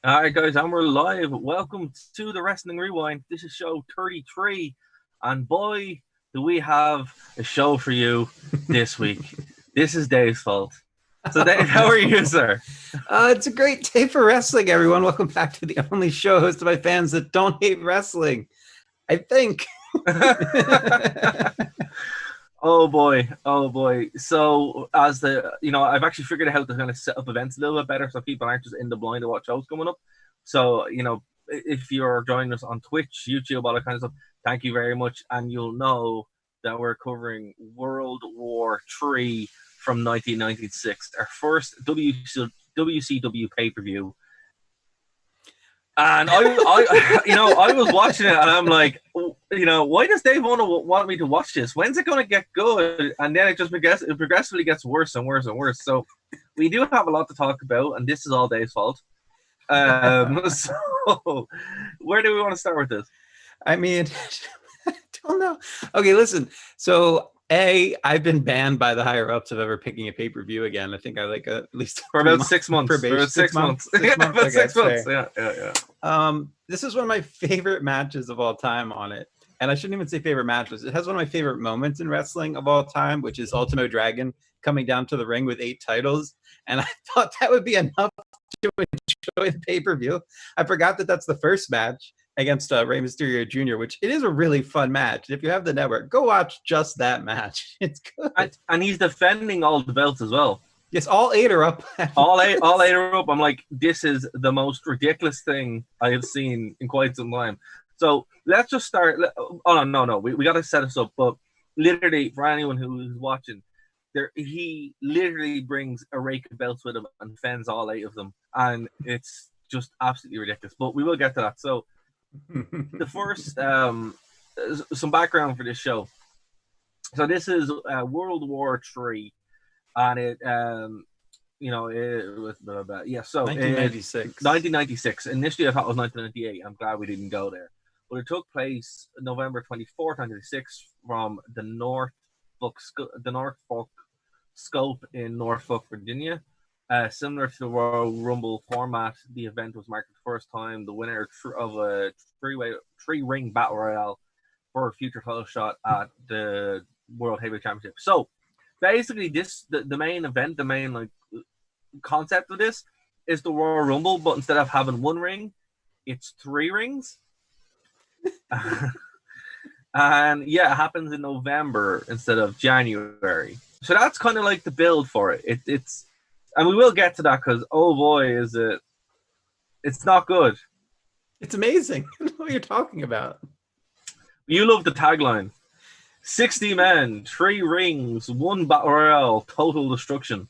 All right, guys, and we're live. Welcome to the Wrestling Rewind. This is show 33, and boy, do we have a show for you this week. This is Dave's fault. So, Dave, how are you, sir? It's a great day for wrestling, everyone. Welcome back to the only show hosted by fans that don't hate wrestling, I think. Oh boy. So I've actually figured out how to kind of set up events a little bit better so people aren't just in the blind to what shows coming up. So, if you're joining us on Twitch, YouTube, all that kind of stuff, thank you very much. And you'll know that we're covering World War III from 1996, our first WCW pay-per-view. And I was watching it, and I'm like, why does Dave want me to watch this? When's it going to get good? And then it just progressively gets worse and worse and worse. So we do have a lot to talk about, and this is all Dave's fault. So where do we want to start with this? I mean, I don't know. Okay, listen. So I've been banned by the higher ups of ever picking a pay-per-view again. I think I at least for about 6 months. For about 6 months. About 6 months. Yeah. This is one of my favorite matches of all time on it. And I shouldn't even say favorite matches. It has one of my favorite moments in wrestling of all time, which is Ultimo Dragon coming down to the ring with 8 titles. And I thought that would be enough to enjoy the pay-per-view. I forgot that that's the first match against Rey Mysterio Jr., which it is a really fun match. If you have the network, go watch just that match. It's good. And he's defending all the belts as well. Yes, all 8 are up. all eight are up. I'm like, this is the most ridiculous thing I have seen in quite some time. So let's just start. Oh, no. We got to set this up. But literally, for anyone who's watching, he literally brings a rake of belts with him and defends all 8 of them. And it's just absolutely ridiculous. But we will get to that. So the first, some background for this show. So this is World War III. And it was blah, blah, blah. Yeah, so 1996. 1996. Initially, I thought it was 1998. I'm glad we didn't go there. But it took place November 24th, 1996, from the Norfolk Scope in Norfolk, Virginia. Similar to the Royal Rumble format, the event was marked for the first time the winner of a three-ring battle royale for a future title shot at the World Heavyweight Championship. So basically, the main event, the main concept of this is the Royal Rumble, but instead of having 1 ring, it's 3 rings. And yeah, it happens in November instead of January. So that's kind of like the build for it. It's and we will get to that because oh boy, is it! It's not good. It's amazing. I don't know what you're talking about. You love the tagline. 60 men, 3 rings, 1 battle royale, total destruction.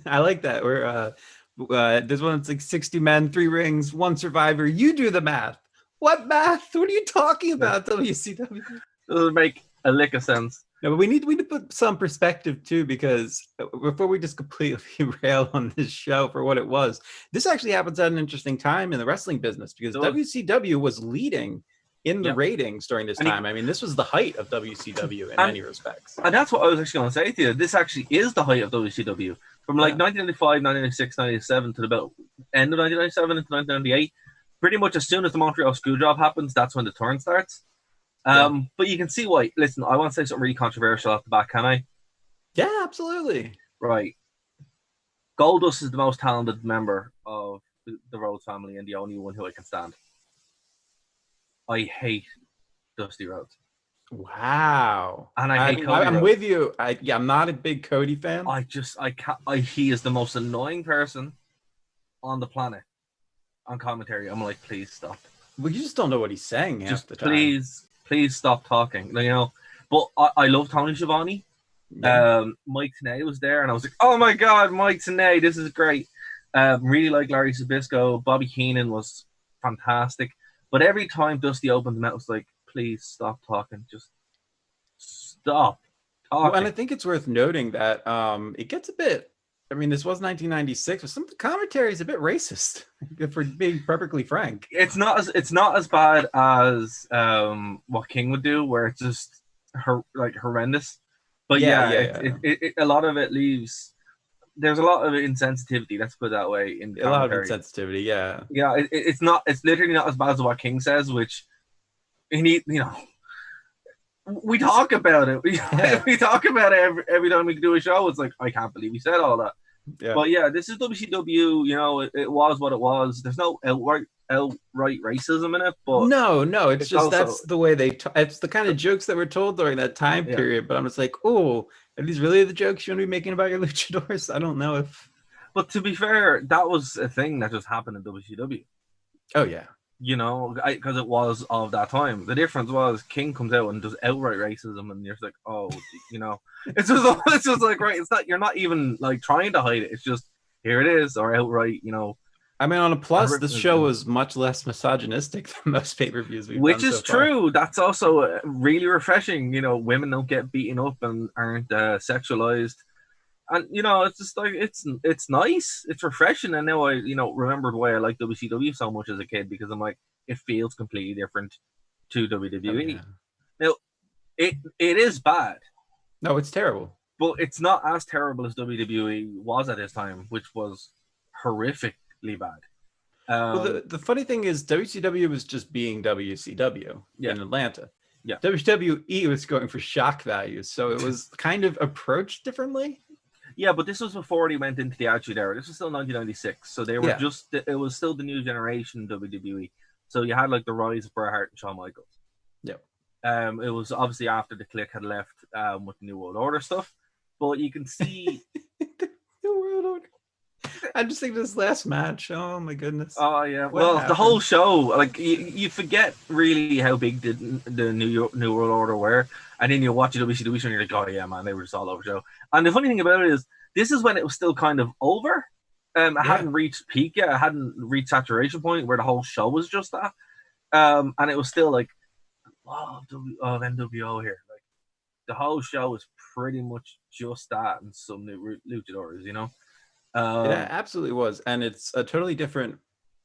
I like that. We're there's one that's like 60 men, 3 rings, 1 survivor. You do the math. What math? What are you talking about, WCW? Doesn't make a lick of sense. No, but we need to put some perspective too, because before we just completely rail on this show for what it was, this actually happens at an interesting time in the wrestling business because WCW was leading in the ratings during this time. I mean, this was the height of WCW in many respects. And that's what I was actually going to say to you. This actually is the height of WCW. From 1995, 1996, 1997 to about end of 1997 into 1998. Pretty much as soon as the Montreal Screwjob happens, that's when the turn starts. But you can see why. Listen, I want to say something really controversial off the bat, can I? Yeah, absolutely. Right. Goldust is the most talented member of the Rhodes family and the only one who I can stand. I hate Dusty Rhodes. Wow. And I hate Cody I'm Rhodes. with you. I'm not a big Cody fan. I can't. He is the most annoying person on the planet on commentary. I'm like, please stop. Well, you just don't know what he's saying half the time. Please stop talking. But I love Tony Schiavone. Yeah. Mike Tenay was there, and I was like, oh my god, Mike Tenay, this is great. Really like Larry Zbyszko. Bobby Heenan was fantastic. But every time Dusty opened the mouth, it was like, please stop talking. Just stop talking. Well, and I think it's worth noting that it gets a bit, I mean, this was 1996, but some of the commentary is a bit racist, for being perfectly frank. It's not as bad as what King would do, where it's just horrendous. But a lot of it leaves there's a lot of insensitivity. Let's put it that way in A lot of commentary. insensitivity, yeah. Yeah, it's not. It's literally not as bad as what King says, which he need. We talk about it. Yeah. We talk about it every time we do a show. It's like I can't believe he said all that. Yeah. But yeah, this is WCW. It was what it was. There's no outright racism in it, but No, it's just also, that's the way it's the kind of jokes that were told during that time period. But I'm just like, oh, are these really the jokes you want to be making about your luchadors? I don't know if. But to be fair, that was a thing that just happened in WCW. Oh yeah. Because it was of that time. The difference was King comes out and does outright racism, and you're just like, oh, it's just like, right, it's not, you're not even like trying to hide it. It's just here it is, or outright, I mean, on a plus, this show was much less misogynistic than most pay-per-views we've which done is so far. true. That's also really refreshing. Women don't get beaten up and aren't sexualized. And it's just like it's nice, it's refreshing. And now I remembered why I like WCW so much as a kid, because I'm like, it feels completely different to WWE. Oh, yeah. Now it is bad. No, it's terrible. But it's not as terrible as WWE was at this time, which was horrifically bad. Well, the funny thing is WCW was just being WCW in Atlanta. Yeah. WWE was going for shock values, so it was kind of approached differently. Yeah, but this was before they went into the Attitude Era. This was still 1996, so they were it was still the new generation WWE. So you had like the rise of Bret Hart and Shawn Michaels. Yep. It was obviously after the Clique had left with the New World Order stuff, but you can see the New World Order. I just think this last match. Oh my goodness. Oh yeah. Well, the whole show, like you forget really how big the New World Order were, and then you watch the WCW show and you're like, oh yeah, man, they were just all over the show. And the funny thing about it is, this is when it was still kind of over. I hadn't reached peak yet. I hadn't reached saturation point where the whole show was just that. And it was still like, NWO here. Like the whole show was pretty much just that and some new luchadors, It absolutely was, and it's a totally different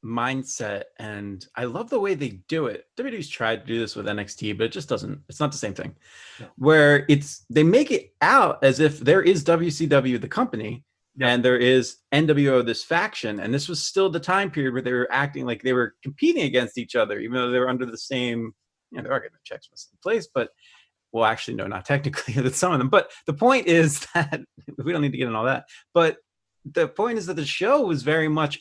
mindset, and I love the way they do it. WWE's tried to do this with NXT, but it just doesn't. It's not the same thing. No. Where they make it out as if there is WCW the company, and there is NWO this faction, and this was still the time period where they were acting like they were competing against each other, even though they were under the same. They are getting checks from the same place, but. Well, actually, no, not technically. That's some of them. But the point is that we don't need to get into all that. But the point is that the show was very much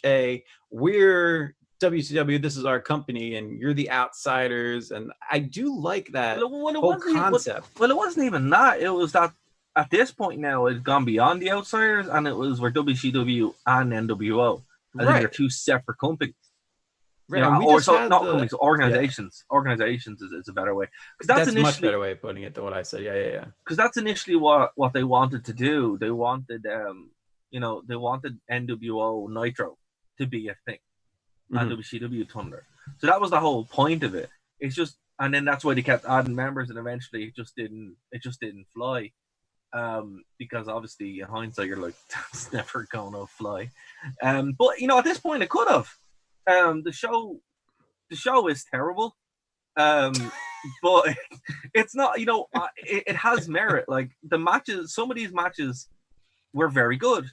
we're WCW, this is our company, and you're the outsiders. And I do like that whole concept. Well, it wasn't even that. It was that at this point now, it had gone beyond the outsiders, and it was where WCW and NWO. I think they're two separate companies. Right. Companies, organizations. Yeah. Organizations is a better way. That's a much better way of putting it than what I said. Yeah. Because that's initially what they wanted to do. They wanted they wanted NWO Nitro to be a thing, and WCW Thunder. So that was the whole point of it. It's just, and then that's why they kept adding members, and eventually it just didn't fly. Because obviously in hindsight you're like, that's never gonna fly. But at this point it could have. The show is terrible. But it's not. It has merit. Like the matches, some of these matches were very good.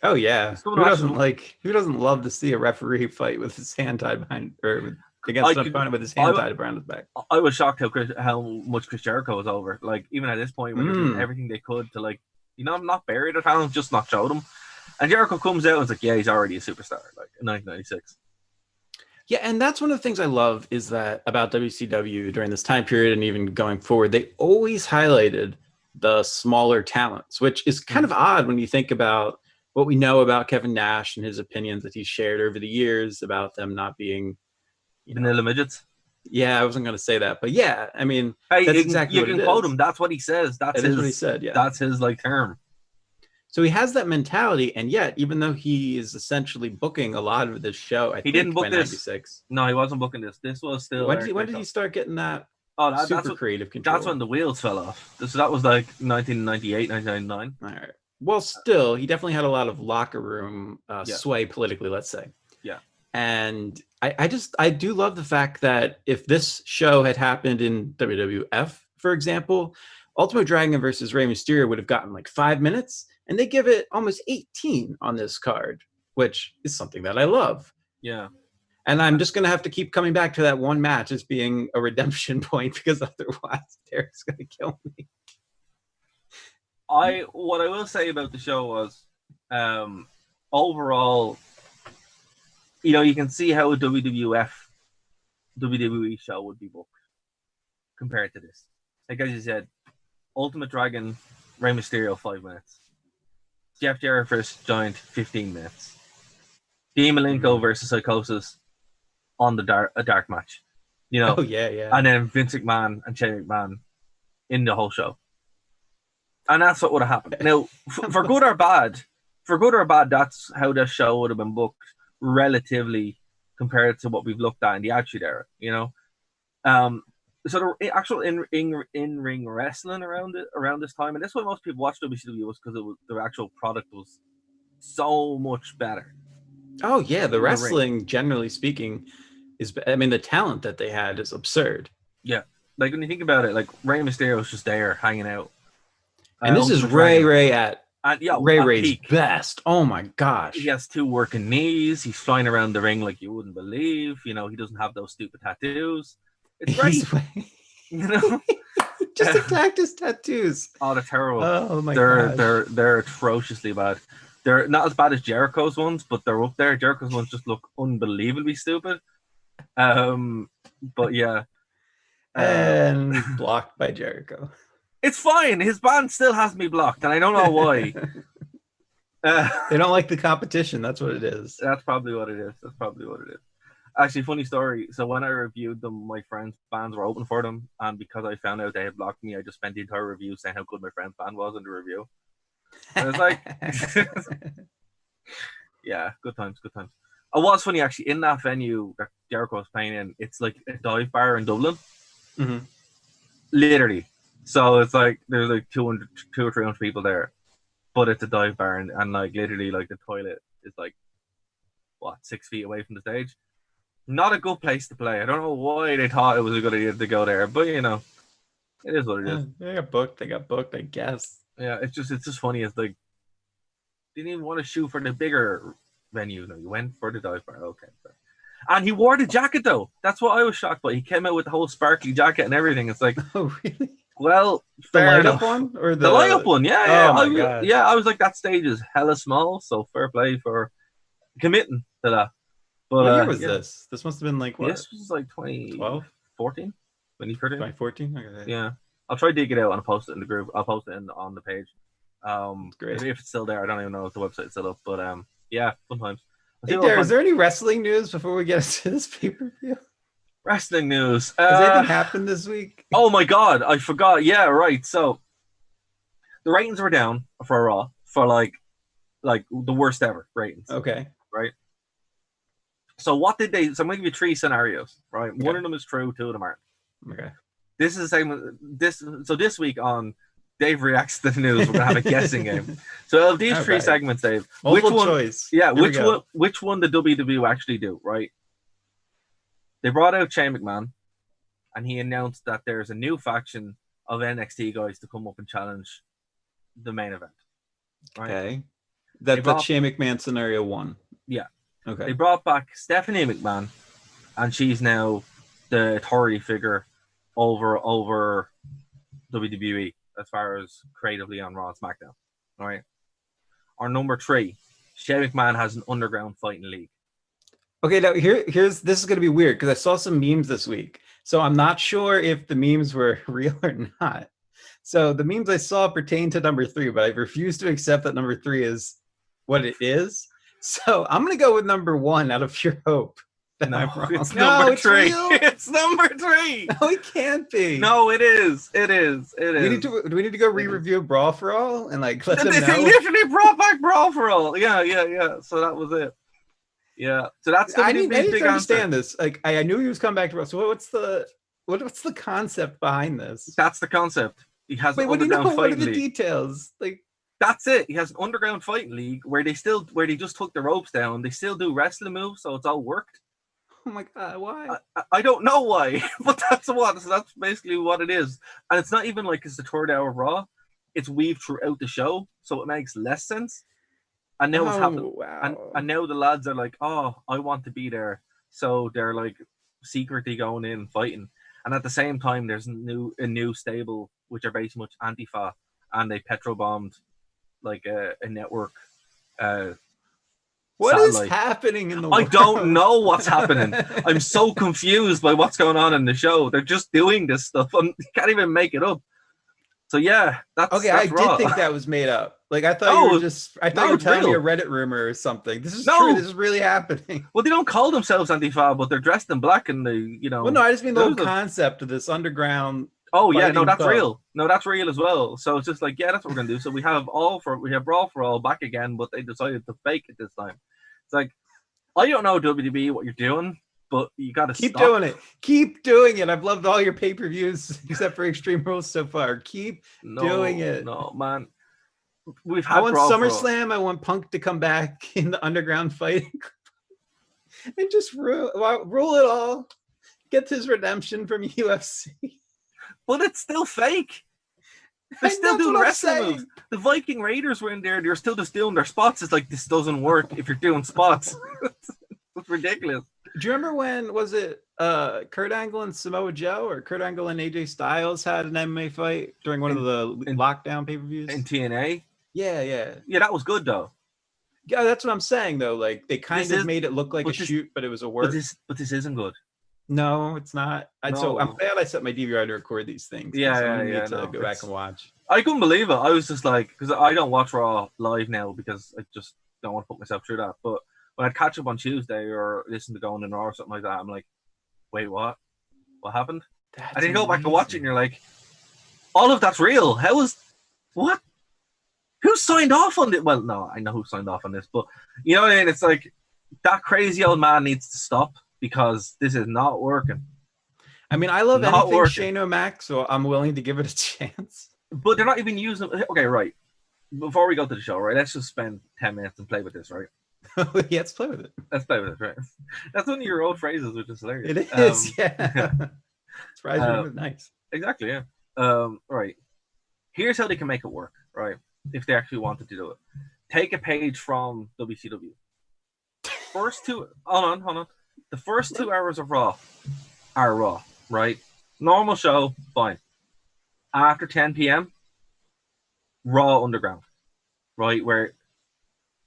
Oh yeah, who doesn't love to see a referee fight with his hand tied behind against an opponent with his hand tied around his back? I was shocked how much Chris Jericho was over. Like even at this point, when they're doing everything they could to not bury the talent, just not show them. And Jericho comes out and it's like, yeah, he's already a superstar. Like in 1996. Yeah, and that's one of the things I love is that about WCW during this time period and even going forward, they always highlighted the smaller talents, which is kind of odd when you think about what we know about Kevin Nash and his opinions that he's shared over the years about them not being vanilla midgets. Yeah, I wasn't going to say that, but yeah, I mean, that's exactly what it is. You can quote him. That's what he says. That's what he said. Yeah, that's his term. So he has that mentality, and yet, even though he is essentially booking a lot of this show, he didn't book this. 96. No, he wasn't booking this. This was still. When did he start getting that? That's creative control. That's when the wheels fell off. So that was like 1998, 1999. All right. Well, still, he definitely had a lot of locker room sway politically, let's say. Yeah. And I do love the fact that if this show had happened in WWF, for example, Ultimo Dragon versus Rey Mysterio would have gotten like 5 minutes. and they give it almost 18 on this card, which is something that I love. Yeah. And I'm just going to have to keep coming back to that one match as being a redemption point, because otherwise Derek's going to kill me. What I will say about the show was, overall, you can see how a WWE show would be booked compared to this. Like, as you said, Ultimate Dragon, Rey Mysterio, 5 minutes. Jeff Jarrett versus Giant, 15 minutes. Dean Malenko versus Psychosis on a dark match. Oh, yeah. And then Vince McMahon and Shane McMahon in the whole show. And that's what would have happened. Now, for good or bad, that's how the show would have been booked relatively compared to what we've looked at in the Attitude Era, So the actual in-ring wrestling around this time, and that's why most people watch WCW, was because the actual product was so much better. Oh yeah, the wrestling, generally speaking, the talent that they had is absurd. Yeah, like when you think about it, like Rey Mysterio is just there hanging out, and this is Ray at Ray's peak. Best. Oh my gosh, he has 2 working knees. He's flying around the ring like you wouldn't believe. He doesn't have those stupid tattoos. It's great. Just attacked his tattoos. Oh, they're terrible. Oh my gosh. They're atrociously bad. They're not as bad as Jericho's ones, but they're up there. Jericho's ones just look unbelievably stupid. But yeah. And blocked by Jericho. It's fine. His band still has me blocked, and I don't know why. They don't like the competition. That's what it is. That's probably what it is. Actually, funny story. So when I reviewed them, my friends' bands were open for them, and because I found out they had blocked me, I just spent the entire review saying how good my friend's band was in the review. And it's like, yeah, good times. It was funny, actually, in that venue that Jericho was playing in, it's like a dive bar in Dublin. Mm-hmm. Literally. So it's like, there's like 200 or 300 people there, but it's a dive bar, and like literally, like the toilet is like, 6 feet away from the stage. Not a good place to play. I don't know why they thought it was a good idea to go there, but it is what it is. They got booked, I guess. Yeah, it's just funny. It's like, didn't even want to shoot for the bigger venue. No, you went for the dive bar. Okay, fair. And he wore the jacket though. That's what I was shocked by. He came out with the whole sparkly jacket and everything. It's like, oh really? Well, the light up one or the light up one? Yeah. Oh my God. Yeah, I was like, that stage is hella small, so fair play for committing to that. But, what year was this? This must have been like what? This was like 2012, 14, 2013. 2014. Okay. Yeah, I'll try to dig it out and post it in the group. I'll post it on the page. Great. If it's still there, I don't even know if the website's still up. But yeah, sometimes. Hey, Darren, is there any wrestling news before we get into this pay-per-view? Wrestling news. Has anything happened this week? Oh my God, I forgot. Yeah, right. So the ratings were down for Raw for like the worst ever ratings. Okay. Right. So what did they? So I'm going to give you 3 scenarios. Right. Okay. One of them is true. 2 of them aren't. Okay. This is the same. This week on Dave Reacts to the News, we're gonna have a guessing game. So of these 3 segments, Dave, multiple choice. Yeah, which one the WWE actually do? Right. They brought out Shane McMahon, and he announced that there's a new faction of NXT guys to come up and challenge the main event. Right? Okay. That's Shane McMahon scenario 1. Yeah. Okay. They brought back Stephanie McMahon, and she's now the authority figure over WWE as far as creatively on Raw and SmackDown. All right. Our number 3, Shane McMahon has an underground fighting league. Okay, now this is going to be weird because I saw some memes this week. So I'm not sure if the memes were real or not. So the memes I saw pertain to number 3, but I refuse to accept that number 3 is what it is. So I'm going to go with number 1 out of pure hope that I'm wrong. It's number 3. Real? It's number 3. No, it can't be. No, it is. Do we need to go re-review Brawl for All and like let them know? They literally brought back Brawl for All. Yeah. So that was it. Yeah. So that's I didn't understand this. Like I knew he was coming back to Brawl. So what's the concept behind this? That's the concept. He has an underground fighting what are the league. Details? Like that's it. He has an underground fighting league where they just took the ropes down. They still do wrestling moves, so it's all worked. Oh my God, why? I don't know why, but that's basically what it is. And it's not even like it's the 3rd hour of Raw. it's weaved throughout the show, so it makes less sense. And now what's happened, Wow. and now the lads are like, oh, I want to be there, so they're like secretly going in and fighting. And at the same time, there's a new stable which are basically much Antifa, and they petro bombed like a network What is satellite. happening in the I world? don't know what's happening. I'm so confused by what's going on in the show. They're just doing this stuff. I can't even make it up. So yeah, that's Okay, that's I raw. did think that was made up. Like I thought No, you were just. I thought you were it's telling me a real. Reddit rumor or something. This is No. true. This is really happening. Well, they don't call themselves Antifa, but they're dressed in black, and they, Well, no, I just mean the whole there's a- concept of this underground. Oh yeah, no, fighting that's club. real. No, that's real as well. So it's just like, yeah, that's what we're gonna do. So we have Brawl for All back again, but they decided to fake it this time. It's like, I don't know, WWE, what you're doing, but you gotta Keep stop. doing it. Keep doing it. I've loved all your pay-per-views except for Extreme Rules so far. Keep doing it. No, man. We've had I want Brawl for All. SummerSlam. I want Punk to come back in the underground fighting and just rule it all. Get his redemption from UFC. But it's still fake. They're still doing wrestling moves. The Viking Raiders were in there. They're still just doing their spots. It's like, this doesn't work if you're doing spots. It's ridiculous. Do you remember when, was it Kurt Angle and Samoa Joe, or Kurt Angle and AJ Styles had an MMA fight during one of the lockdown pay-per-views? In TNA? Yeah. Yeah, that was good, though. Yeah, that's what I'm saying, though. Like, they kind of made it look like a shoot, but it was a work. But this isn't good. No, it's not. No. So I'm glad I set my DVR to record these things. Yeah. Need to go back and watch. I couldn't believe it. I was just like, because I don't watch Raw live now because I just don't want to put myself through that. But when I'd catch up on Tuesday or listen to Going in Raw or something like that, I'm like, wait, what? What happened? And then you go back to watch it and you're like, all of that's real. What? Who signed off on it? Well, no, I know who signed off on this, but you know what I mean? It's like, that crazy old man needs to stop because this is not working. I mean, I love anything Shane O'Mac, so I'm willing to give it a chance. But they're not even using... Okay, right. Before we go to the show, right, let's just spend 10 minutes and play with this, right? Yeah, let's play with it. Let's play with it, right? That's one of your old phrases, which is hilarious. It is, yeah. Surprisingly nice. Exactly, yeah. Right. Here's how they can make it work, right? If they actually wanted to do it. Take a page from WCW. Hold on. The first 2 hours of Raw are Raw, right? Normal show, fine. After 10 p.m., Raw Underground, right? Where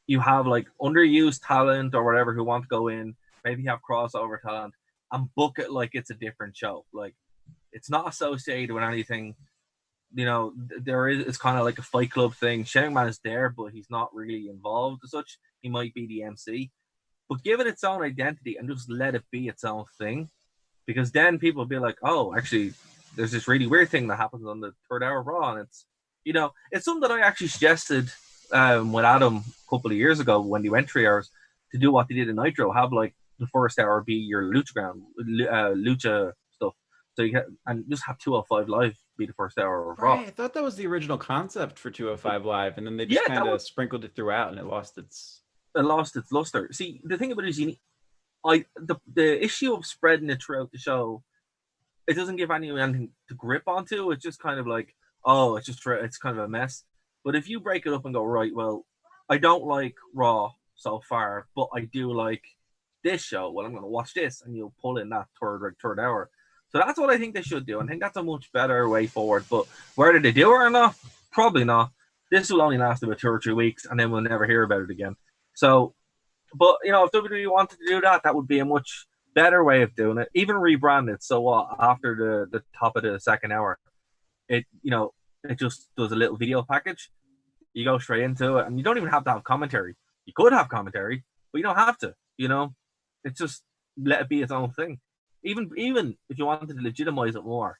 you have like underused talent or whatever who want to go in, maybe have crossover talent, and book it like it's a different show. Like, it's not associated with anything. You know, it's kind of like a Fight Club thing. Shane McMahon is there, but he's not really involved as such. He might be the MC. But give it its own identity and just let it be its own thing. Because then people will be like, oh, actually, there's this really weird thing that happens on the third hour of Raw. And it's, you know, it's something that I actually suggested with Adam a couple of years ago when they went 3 hours to do what they did in Nitro. Have like the first hour be your lucha stuff. So you get, and just have 205 Live be the first hour of Raw. Right, I thought that was the original concept for 205 Live. And then they just kind of sprinkled it throughout and it lost its luster. See, the thing about it is, the issue of spreading it throughout the show, it doesn't give anyone anything to grip onto. It's just kind of like, oh, it's kind of a mess. But if you break it up and go, right, well, I don't like Raw so far, but I do like this show. Well, I'm going to watch this, and you'll pull in that third hour. So that's what I think they should do. I think that's a much better way forward. But whether they do it or not, probably not. This will only last about 2 or 3 weeks, and then we'll never hear about it again. So, but, you know, if WWE wanted to do that, that would be a much better way of doing it. Even rebrand it. So what? After the top of the second hour, it just does a little video package. You go straight into it, and you don't even have to have commentary. You could have commentary, but you don't have to. You know, it's just let it be its own thing. Even if you wanted to legitimize it more,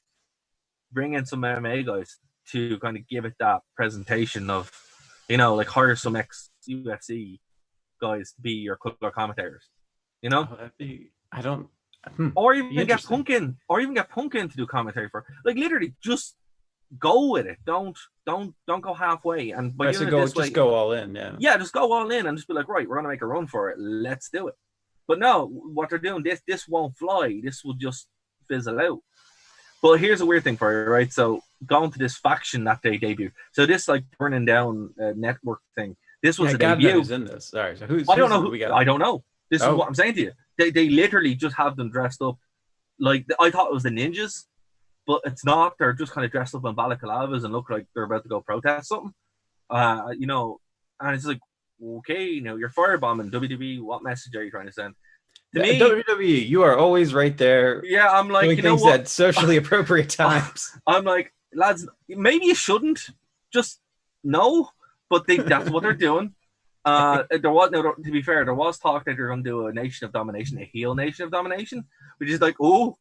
bring in some MMA guys to kind of give it that presentation of, you know, like hire some ex-UFC guys to be your color commentators. You know, or even get Punk in, to do commentary for. Like, literally, just go with it. Don't go halfway. And by doing it this way, go all in. Yeah, just go all in and just be like, right, we're gonna make a run for it. Let's do it. But no, what they're doing, this won't fly. This will just fizzle out. But here's a weird thing for you, right? So going to this faction that they debuted. So this like burning down network thing. This was a God debut. who's in this. All right, so I don't know. I don't know. This is what I'm saying to you. They literally just have them dressed up like I thought it was the ninjas, but it's not. They're just kind of dressed up in balaclavas and look like they're about to go protest something. You know, and it's like, okay, you know, you're firebombing WWE. What message are you trying to send? To me, WWE, you are always right there. Yeah, I'm like, doing you know things what? At socially appropriate times. I'm like, lads, maybe you shouldn't. Just no, but that's what they're doing. There was to be fair, there was talk that they're going to do a Nation of Domination, a heel Nation of Domination, which is like, oh,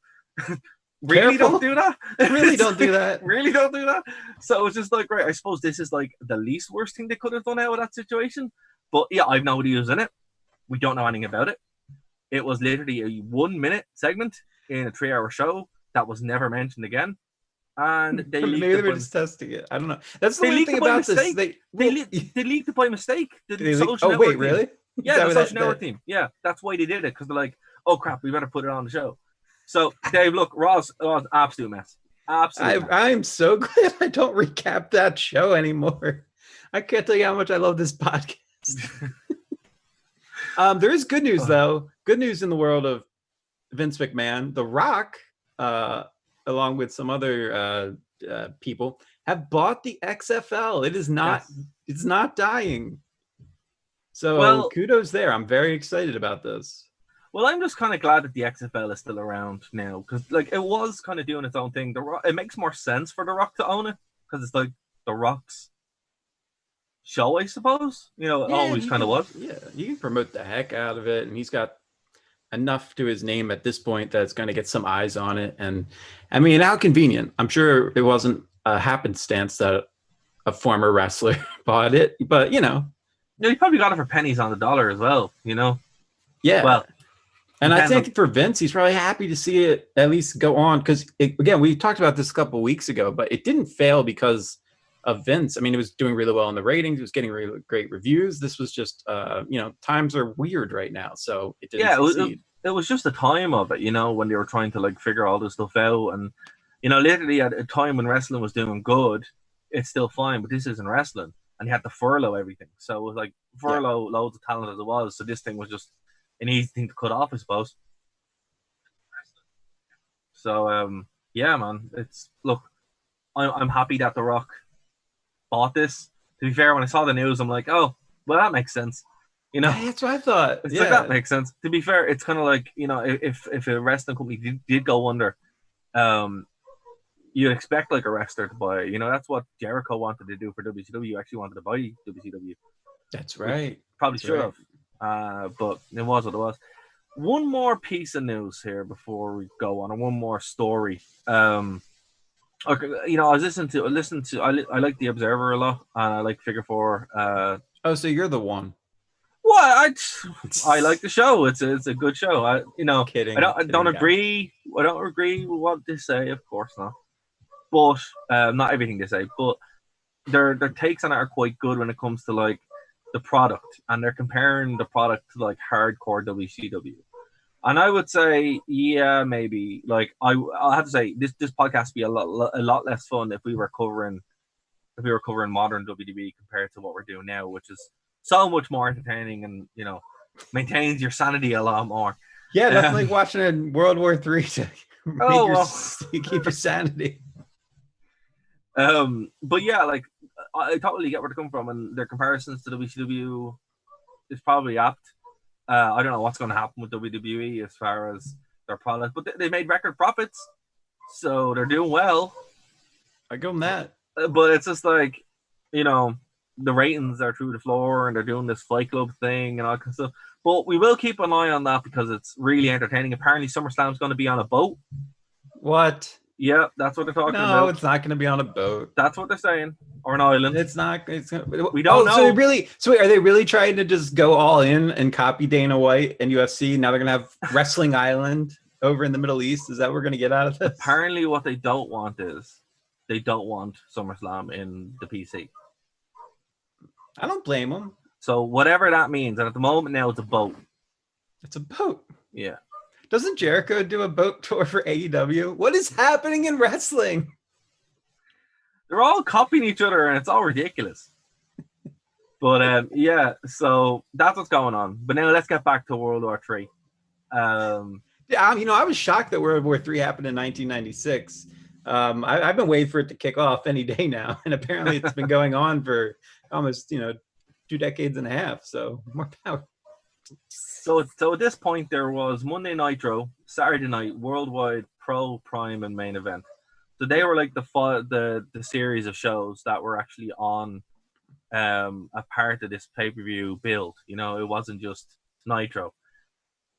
really Careful. don't do that. Really don't do that. Really don't do that. So it's just like, right, I suppose this is like the least worst thing they could have done out of that situation. But yeah, I've no idea who's in it. We don't know anything about it. It was literally a 1 minute segment in a 3-hour show that was never mentioned again. And they maybe they were just testing it. I don't know. That's the weird thing about this. They leaked it by mistake. Oh wait, really? Yeah, the Social Network team. Yeah, that's why they did it, because they're like, oh crap, we better put it on the show. So Dave, look, Raw's absolute mess. Absolutely. I'm so glad I don't recap that show anymore. I can't tell you how much I love this podcast. There is good news though. Good news in the world of Vince McMahon. The Rock, along with some other people, have bought the XFL. It is not. Yes. It's not dying. So kudos there. I'm very excited about this. Well, I'm just kind of glad that the XFL is still around now, because like it was kind of doing its own thing. It makes more sense for The Rock to own it, because it's like The Rock's show, I suppose. You know, it always kind of was. Yeah, you can promote the heck out of it, and he's got enough to his name at this point that's going to get some eyes on it. And I mean, how convenient. I'm sure it wasn't a happenstance that a former wrestler bought it, but you know. Yeah, he probably got it for pennies on the dollar as well, you know? Yeah. Well, and I think for Vince, he's probably happy to see it at least go on, because again, we talked about this a couple of weeks ago, but it didn't fail because of Vince. I mean, it was doing really well in the ratings. It was getting really great reviews. This was just, you know, times are weird right now, so it didn't succeed. It was just the time of it, you know, when they were trying to like figure all this stuff out. And, you know, literally at a time when wrestling was doing good, it's still fine, but this isn't wrestling. And he had to furlough everything. So it was like furlough loads of talent as it was. So this thing was just an easy thing to cut off, I suppose. So, yeah, man, look, I'm happy that The Rock bought this. To be fair, when I saw the news, I'm like, oh, well, that makes sense. You know, that's what I thought. It's like, that makes sense. To be fair, it's kind of like, you know, if a wrestling company did go under, you'd expect like a wrestler to buy it. You know, that's what Jericho wanted to do for WCW. You actually wanted to buy WCW. That's right. Probably should have. But it was what it was. One more piece of news here before we go on, or one more story. Okay, you know, I listened to. I like The Observer a lot, and I like Figure 4. So you're the one. Well, I like the show. It's a good show. I don't agree. I don't agree with what they say, of course not. But not everything they say. But their takes on it are quite good when it comes to like the product, and they're comparing the product to like hardcore WCW. And I would say, yeah, maybe. Like I'll have to say, this podcast would be a lot less fun if we were covering modern WWE compared to what we're doing now, which is so much more entertaining and, you know, maintains your sanity a lot more. Yeah, that's like watching in World War III to keep your sanity. But yeah, like I totally get where they come from, and their comparisons to WCW is probably apt. I don't know what's going to happen with WWE as far as their product, but they made record profits, so they're doing well. I give them that. But it's just like, you know, the ratings are through the floor, and they're doing this Fight Club thing and all kind of stuff. But we will keep an eye on that because it's really entertaining. Apparently, SummerSlam's going to be on a boat. What? Yeah, that's what they're talking about. No, it's not going to be on a boat. That's what they're saying. Or an island. It's not. We don't know. So are they really trying to just go all in and copy Dana White and UFC? Now they're going to have Wrestling Island over in the Middle East. Is that what we're going to get out of this? Apparently, what they don't want is they don't want SummerSlam in the PC. I don't blame them. So whatever that means, and at the moment now it's a boat. It's a boat. Yeah. Doesn't Jericho do a boat tour for AEW? What is happening in wrestling? They're all copying each other, and it's all ridiculous. But yeah, so that's what's going on. But now let's get back to World War III. Yeah, I was shocked that World War III happened in 1996. I've been waiting for it to kick off any day now, and apparently it's been going on for almost 2 decades and a half. So more power. So at this point, there was Monday Nitro, Saturday Night, Worldwide, Pro, Prime, and Main Event. So they were like the series of shows that were actually on a part of this pay-per-view build. It wasn't just Nitro.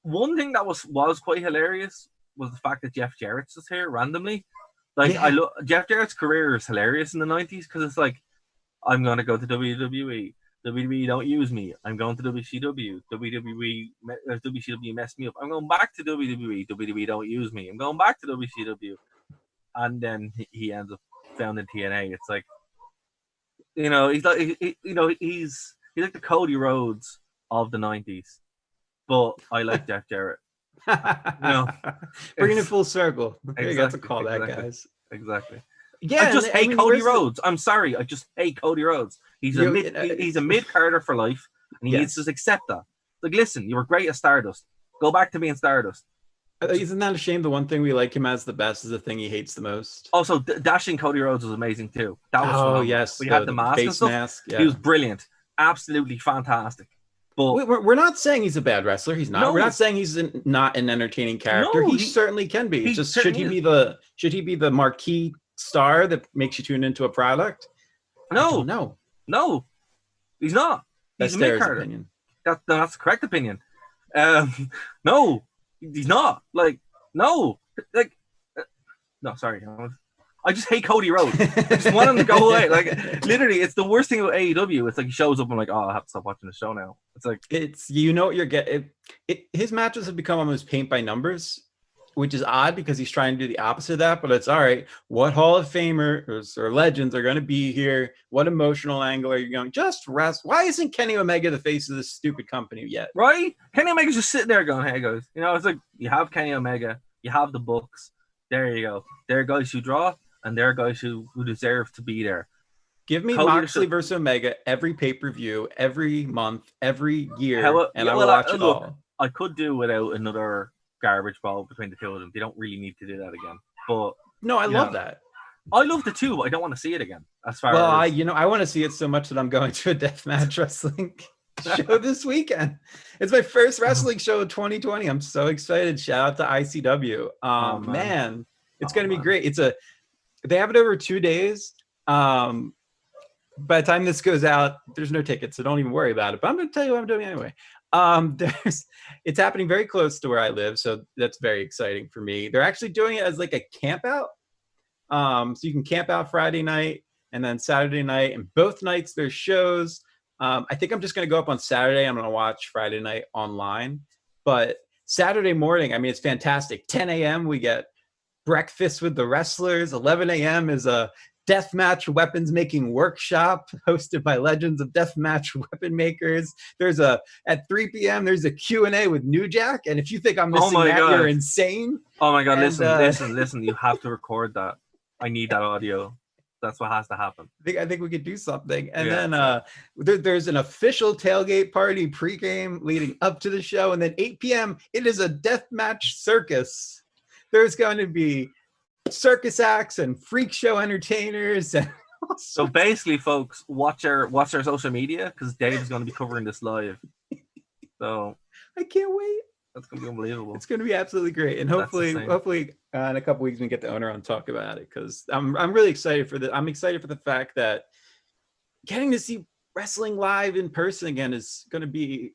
One thing that was quite hilarious was the fact that Jeff Jarrett's just here randomly. Like, yeah. Jeff Jarrett's career is hilarious in the 90s because it's like, I'm going to go to WWE. WWE don't use me. I'm going to WCW. WCW messed me up. I'm going back to WWE. WWE don't use me. I'm going back to WCW. And then he ends up founding TNA. It's like, he's like, he's like the Cody Rhodes of the 90s. But I like Jeff Jarrett. Bringing it full circle. Exactly, you got to call that, guys. Exactly. Yeah, I just hate Cody Rhodes. I'm sorry. I just hate Cody Rhodes. He's a mid-carder for life, and he needs to accept that. Like, listen, you were great at Stardust. Go back to being Stardust. Isn't that a shame? The one thing we like him as the best is the thing he hates the most. Also, dashing Cody Rhodes was amazing too. That was phenomenal. Yes, we had the mask and stuff. Mask, yeah. He was brilliant, absolutely fantastic. But we're not saying he's a bad wrestler. He's not. No. We're not saying he's not an entertaining character. No, he certainly can be. Should he be the marquee star that makes you tune into a product? No, he's not. He's a mid-carder. Opinion. That's the correct opinion. No, he's not. No, sorry. I just hate Cody Rhodes. I just want him to go away. Like, literally, it's the worst thing about AEW. It's like he shows up and I'm like, oh, I have to stop watching the show now. It's like what you're getting. His matches have become almost paint by numbers, which is odd because he's trying to do the opposite of that. But it's all right. What Hall of Famers or legends are going to be here? What emotional angle are you going? Just rest. Why isn't Kenny Omega the face of this stupid company yet? Right? Kenny Omega's just sitting there going, hey guys, it's like you have Kenny Omega, you have the books. There you go. There are guys who draw. And there are guys who deserve to be there. Give me Moxley versus Omega every pay-per-view, every month, every year, and I will watch it all. I could do without another garbage ball between the two of them. They don't really need to do that again. But no, I love that. I love the two, but I don't want to see it again. I want to see it so much that I'm going to a deathmatch wrestling show this weekend. It's my first wrestling show of 2020. I'm so excited. Shout out to ICW. Man, it's going to be great. They have it over 2 days. By the time this goes out, there's no tickets, so don't even worry about it. But I'm going to tell you what I'm doing anyway. It's happening very close to where I live, so that's very exciting for me. They're actually doing it as like a camp out. So you can camp out Friday night and then Saturday night, and both nights there's shows. I think I'm just going to go up on Saturday. I'm going to watch Friday night online. But Saturday morning, it's fantastic. 10 a.m. we get breakfast with the wrestlers. 11 a.m. is a deathmatch weapons making workshop hosted by legends of deathmatch weapon makers. At 3 p.m. there's a Q&A with New Jack. And if you think I'm missing that, you're insane. Oh my God. Listen. You have to record that. I need that audio. That's what has to happen. I think we could do something. And then there's an official tailgate party pregame leading up to the show. And then 8 p.m. it is a deathmatch circus. There's going to be circus acts and freak show entertainers. And so basically, folks, watch our social media because Dave is going to be covering this live. So I can't wait. That's going to be unbelievable. It's going to be absolutely great. And hopefully in a couple weeks we can get the owner on to talk about it because I'm really excited for I'm excited for the fact that getting to see wrestling live in person again is going to be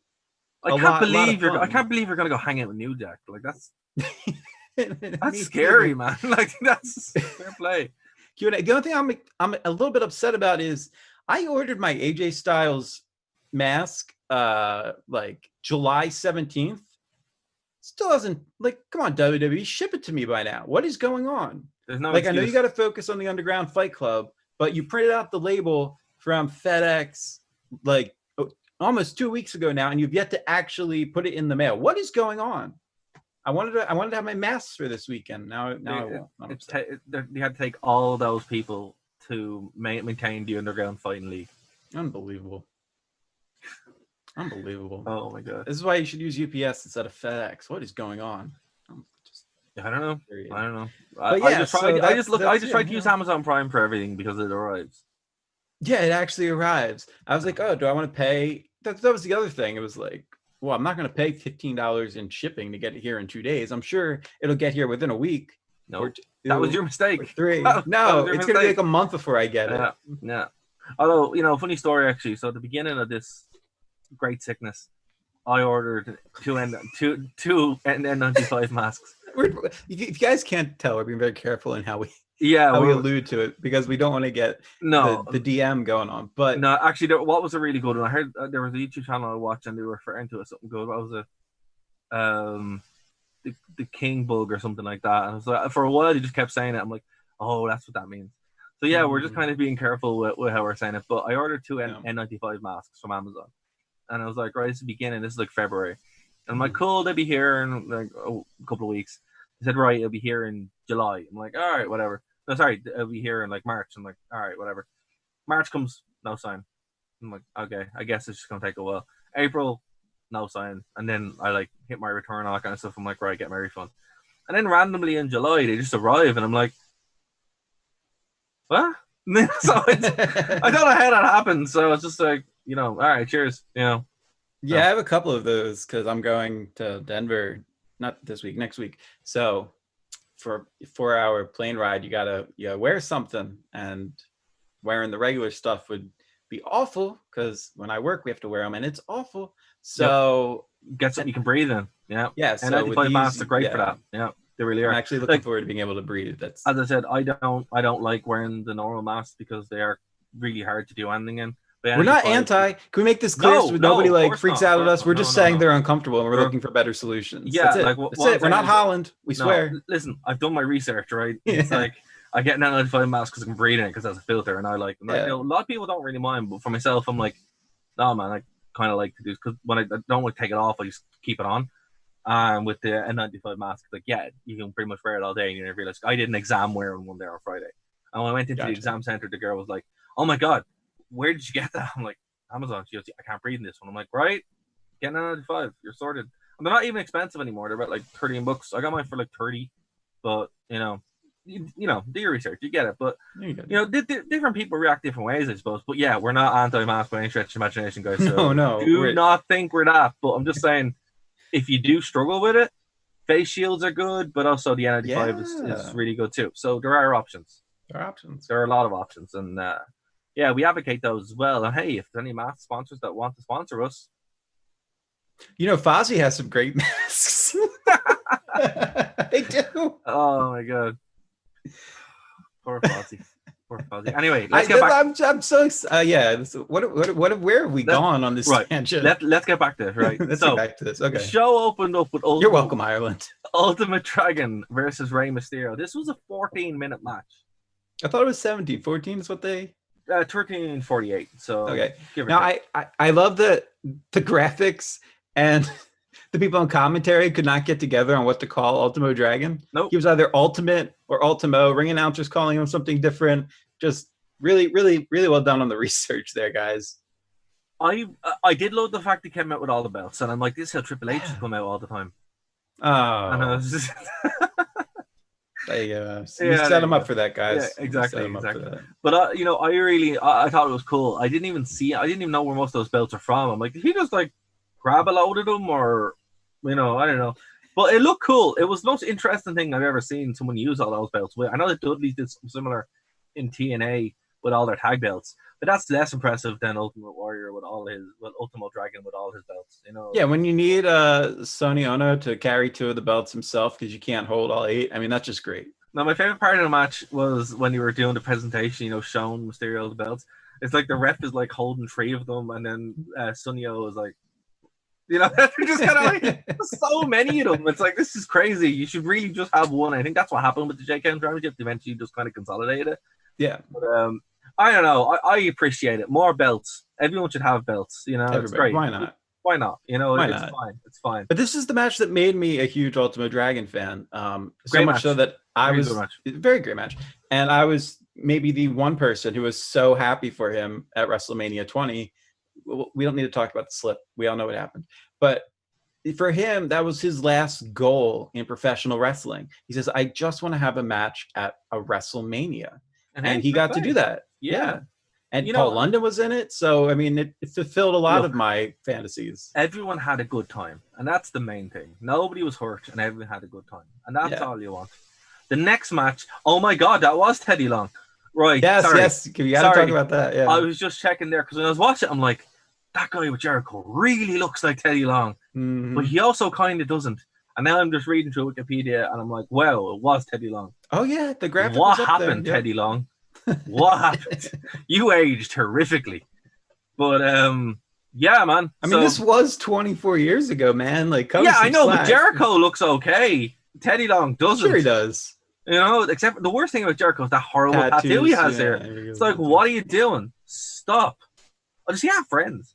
I can't believe you're going to go hang out with New Jack. Like that's scary, man. Like that's fair play. Q&A. The only thing I'm a little bit upset about is I ordered my AJ Styles mask like July 17th. Still hasn't, come on, WWE, ship it to me by now. What is going on? There's no excuse. I know you got to focus on the Underground Fight Club, but you printed out the label from FedEx almost 2 weeks ago now, and you've yet to actually put it in the mail. What is going on? I wanted to have my masks for this weekend. Now I won't. They had to take all those people to maintain the Underground Fighting League. Unbelievable. Oh my god. This is why you should use UPS instead of FedEx. What is going on? I don't know. But I just tried to use Amazon Prime for everything because it arrives. Yeah, it actually arrives. I was like, oh, do I want to pay? That was the other thing. It was like, well, I'm not going to pay $15 in shipping to get it here in 2 days. I'm sure it'll get here within a week. No, that was your mistake. 3. No, it's going to be like a month before I get it. Yeah. Although, funny story actually. So at the beginning of this great sickness, I ordered two N95 masks. If you guys can't tell, we're being very careful in how we we allude to it because we don't want to get the DM going on. But no, actually, what was a really good one? I heard there was a YouTube channel I watched and they were referring to it something good. What was it? The King Bug or something like that. And I was like, for a while, they just kept saying it. I'm like, oh, that's what that means. So yeah, we're just kind of being careful with how we're saying it. But I ordered two N95 masks from Amazon, and I was like, right, it's the beginning. This is like February. And I'm like, cool, they'll be here in like a couple of weeks. They said, right, it'll be here in July. I'm like, all right, whatever. No, sorry, it'll be here in like March. I'm like, all right, whatever. March comes, no sign. I'm like, okay, I guess it's just gonna take a while. April, no sign. And then I like hit my return, all that kind of stuff. I'm like, right, get my refund. And then randomly in July, they just arrive, and I'm like, what? So I don't know how that happened. So it's just like, all right, cheers. Yeah, I have a couple of those because I'm going to Denver, not this week, next week. So for a 4-hour plane ride, you gotta wear something, and wearing the regular stuff would be awful because when I work, we have to wear them, and it's awful. So get something you can breathe in. Yeah. So and 95 masks are great for that. Yeah, they really are. I'm actually looking forward to being able to breathe. That's, as I said, I don't like wearing the normal masks because they are really hard to do anything in. We're not anti. Can we make this clear so nobody freaks out at us? We're just saying they're uncomfortable and we're looking for better solutions. Yeah, that's it. That's it. We're not Holland. We swear. Listen, I've done my research, right? It's like I get an N95 mask because I can breathe in it because that's a filter, and I like them. A lot of people don't really mind, but for myself, I'm like, no, man, I kind of like to do because when I don't want to take it off, I just keep it on. And with the N95 mask, like, you can pretty much wear it all day, and you never realize. I did an exam wearing one there on Friday, and when I went into the exam center, the girl was like, "Oh my god, where did you get that?" I'm like, Amazon. She goes, I can't breathe in this one. I'm like, right, get an N95, you're sorted. And they're not even expensive anymore. They're about like $30. I got mine for like 30, but do your research, you get it. But different people react different ways, I suppose. But yeah, we're not anti-mask by any stretch of imagination, guys. So do not think we're that. But I'm just saying, if you do struggle with it, face shields are good, but also the N95 is really good too. So there are options. There are a lot of options, and we advocate those as well. And hey, if there's any mask sponsors that want to sponsor us, Fozzy has some great masks. They do. Oh my god, poor Fozzy. Anyway, let's get back. I'm so where have we gone on this tangent? Let's get back to it. Right. Let's get back to this. Okay. The show opened up with You're welcome, Ireland. Ultimate Dragon versus Rey Mysterio. This was a 14-minute match. I thought it was 17. 14 is what they. 13:48. So okay. Now I love the graphics, and the people on commentary could not get together on what to call Ultimo Dragon. Nope. He was either Ultimate or Ultimo. Ring announcers calling him something different. Just really, really, really well done on the research there, guys. I did love the fact he came out with all the belts, and I'm like, this is how Triple H should come out all the time. Oh. And I was just there you go. You set him up for that, guys. Yeah, exactly. But I thought it was cool. I didn't even know where most of those belts are from. I'm like, did he just like grab a load of them, or I don't know. But it looked cool. It was the most interesting thing I've ever seen someone use all those belts with. I know that Dudley did something similar in TNA with all their tag belts, but that's less impressive than Ultimate Warrior with Ultimo Dragon with all his belts. Yeah, when you need Sonny Ono to carry 2 of the belts himself because you can't hold all 8. I mean, that's just great. Now, my favorite part of the match was when you were doing the presentation, showing Mysterio the belts. It's like the ref is like holding 3 of them, and then Sonny O is like, they're just kind of like so many of them. It's like, this is crazy. You should really just have one. I think that's what happened with the JCAM Championship. They eventually just kind of consolidated it. Yeah. But I don't know. I appreciate it. More belts. Everyone should have belts. It's great. Why not? why not? You know, Why it's not? fine. It's fine. But this is the match that made me a huge Ultimo Dragon fan. So Great much match. so that I Very good was match. very great match, and I was maybe the one person who was so happy for him at WrestleMania 20. We don't need to talk about the slip. We all know what happened, but for him, that was his last goal in professional wrestling. He says, "I just want to have a match at a WrestleMania," and he got to do that. Yeah. And You Paul know, London was in it, so I mean, it fulfilled a lot of my fantasies. everyone had a good time, and that's the main thing. Nobody was hurt, and everyone had a good time, and that's all you want. The next match, oh my god, that was Teddy Long, right? Yes, sorry. yes, we got to talk about that. Yeah, I was just checking there because when I was watching, I'm like, that guy with Jericho really looks like Teddy Long, but he also kind of doesn't. And now I'm just reading through Wikipedia, and I'm like, wow, it was Teddy Long. Oh yeah, the graphic. What was up happened, there. Teddy Long? What happened? You aged horrifically. But yeah, man. I mean, this was 24 years ago, man. Like, I know, but Jericho looks okay. Teddy Long doesn't. Sure, he does. You know, except the worst thing about Jericho is that horrible tattoo he has there. It's like, what are you doing? Stop. Oh, does he have friends?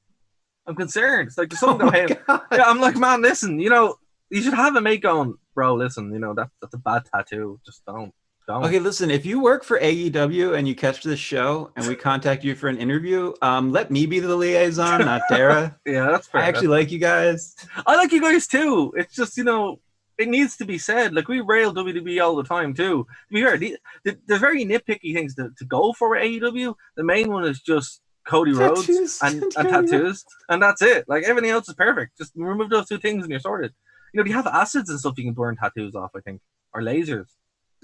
I'm concerned. It's like, does someone go, hey? Yeah, I'm like, man, listen, you know, you should have a mate going, bro, listen, you know, that's a bad tattoo. Just don't. Okay, listen, if you work for AEW and you catch this show and we contact you for an interview, let me be the liaison, not Dara. Yeah, that's fair. I actually like you guys. I like you guys too. It's just, you know, it needs to be said. Like, we rail WWE all the time too. To be fair, there's very nitpicky things to go for at AEW. The main one is just Cody Rhodes and tattoos, and that's it. Like, everything else is perfect. Just remove those two things and you're sorted. You know, do you have acids and stuff you can burn tattoos off, I think, or lasers?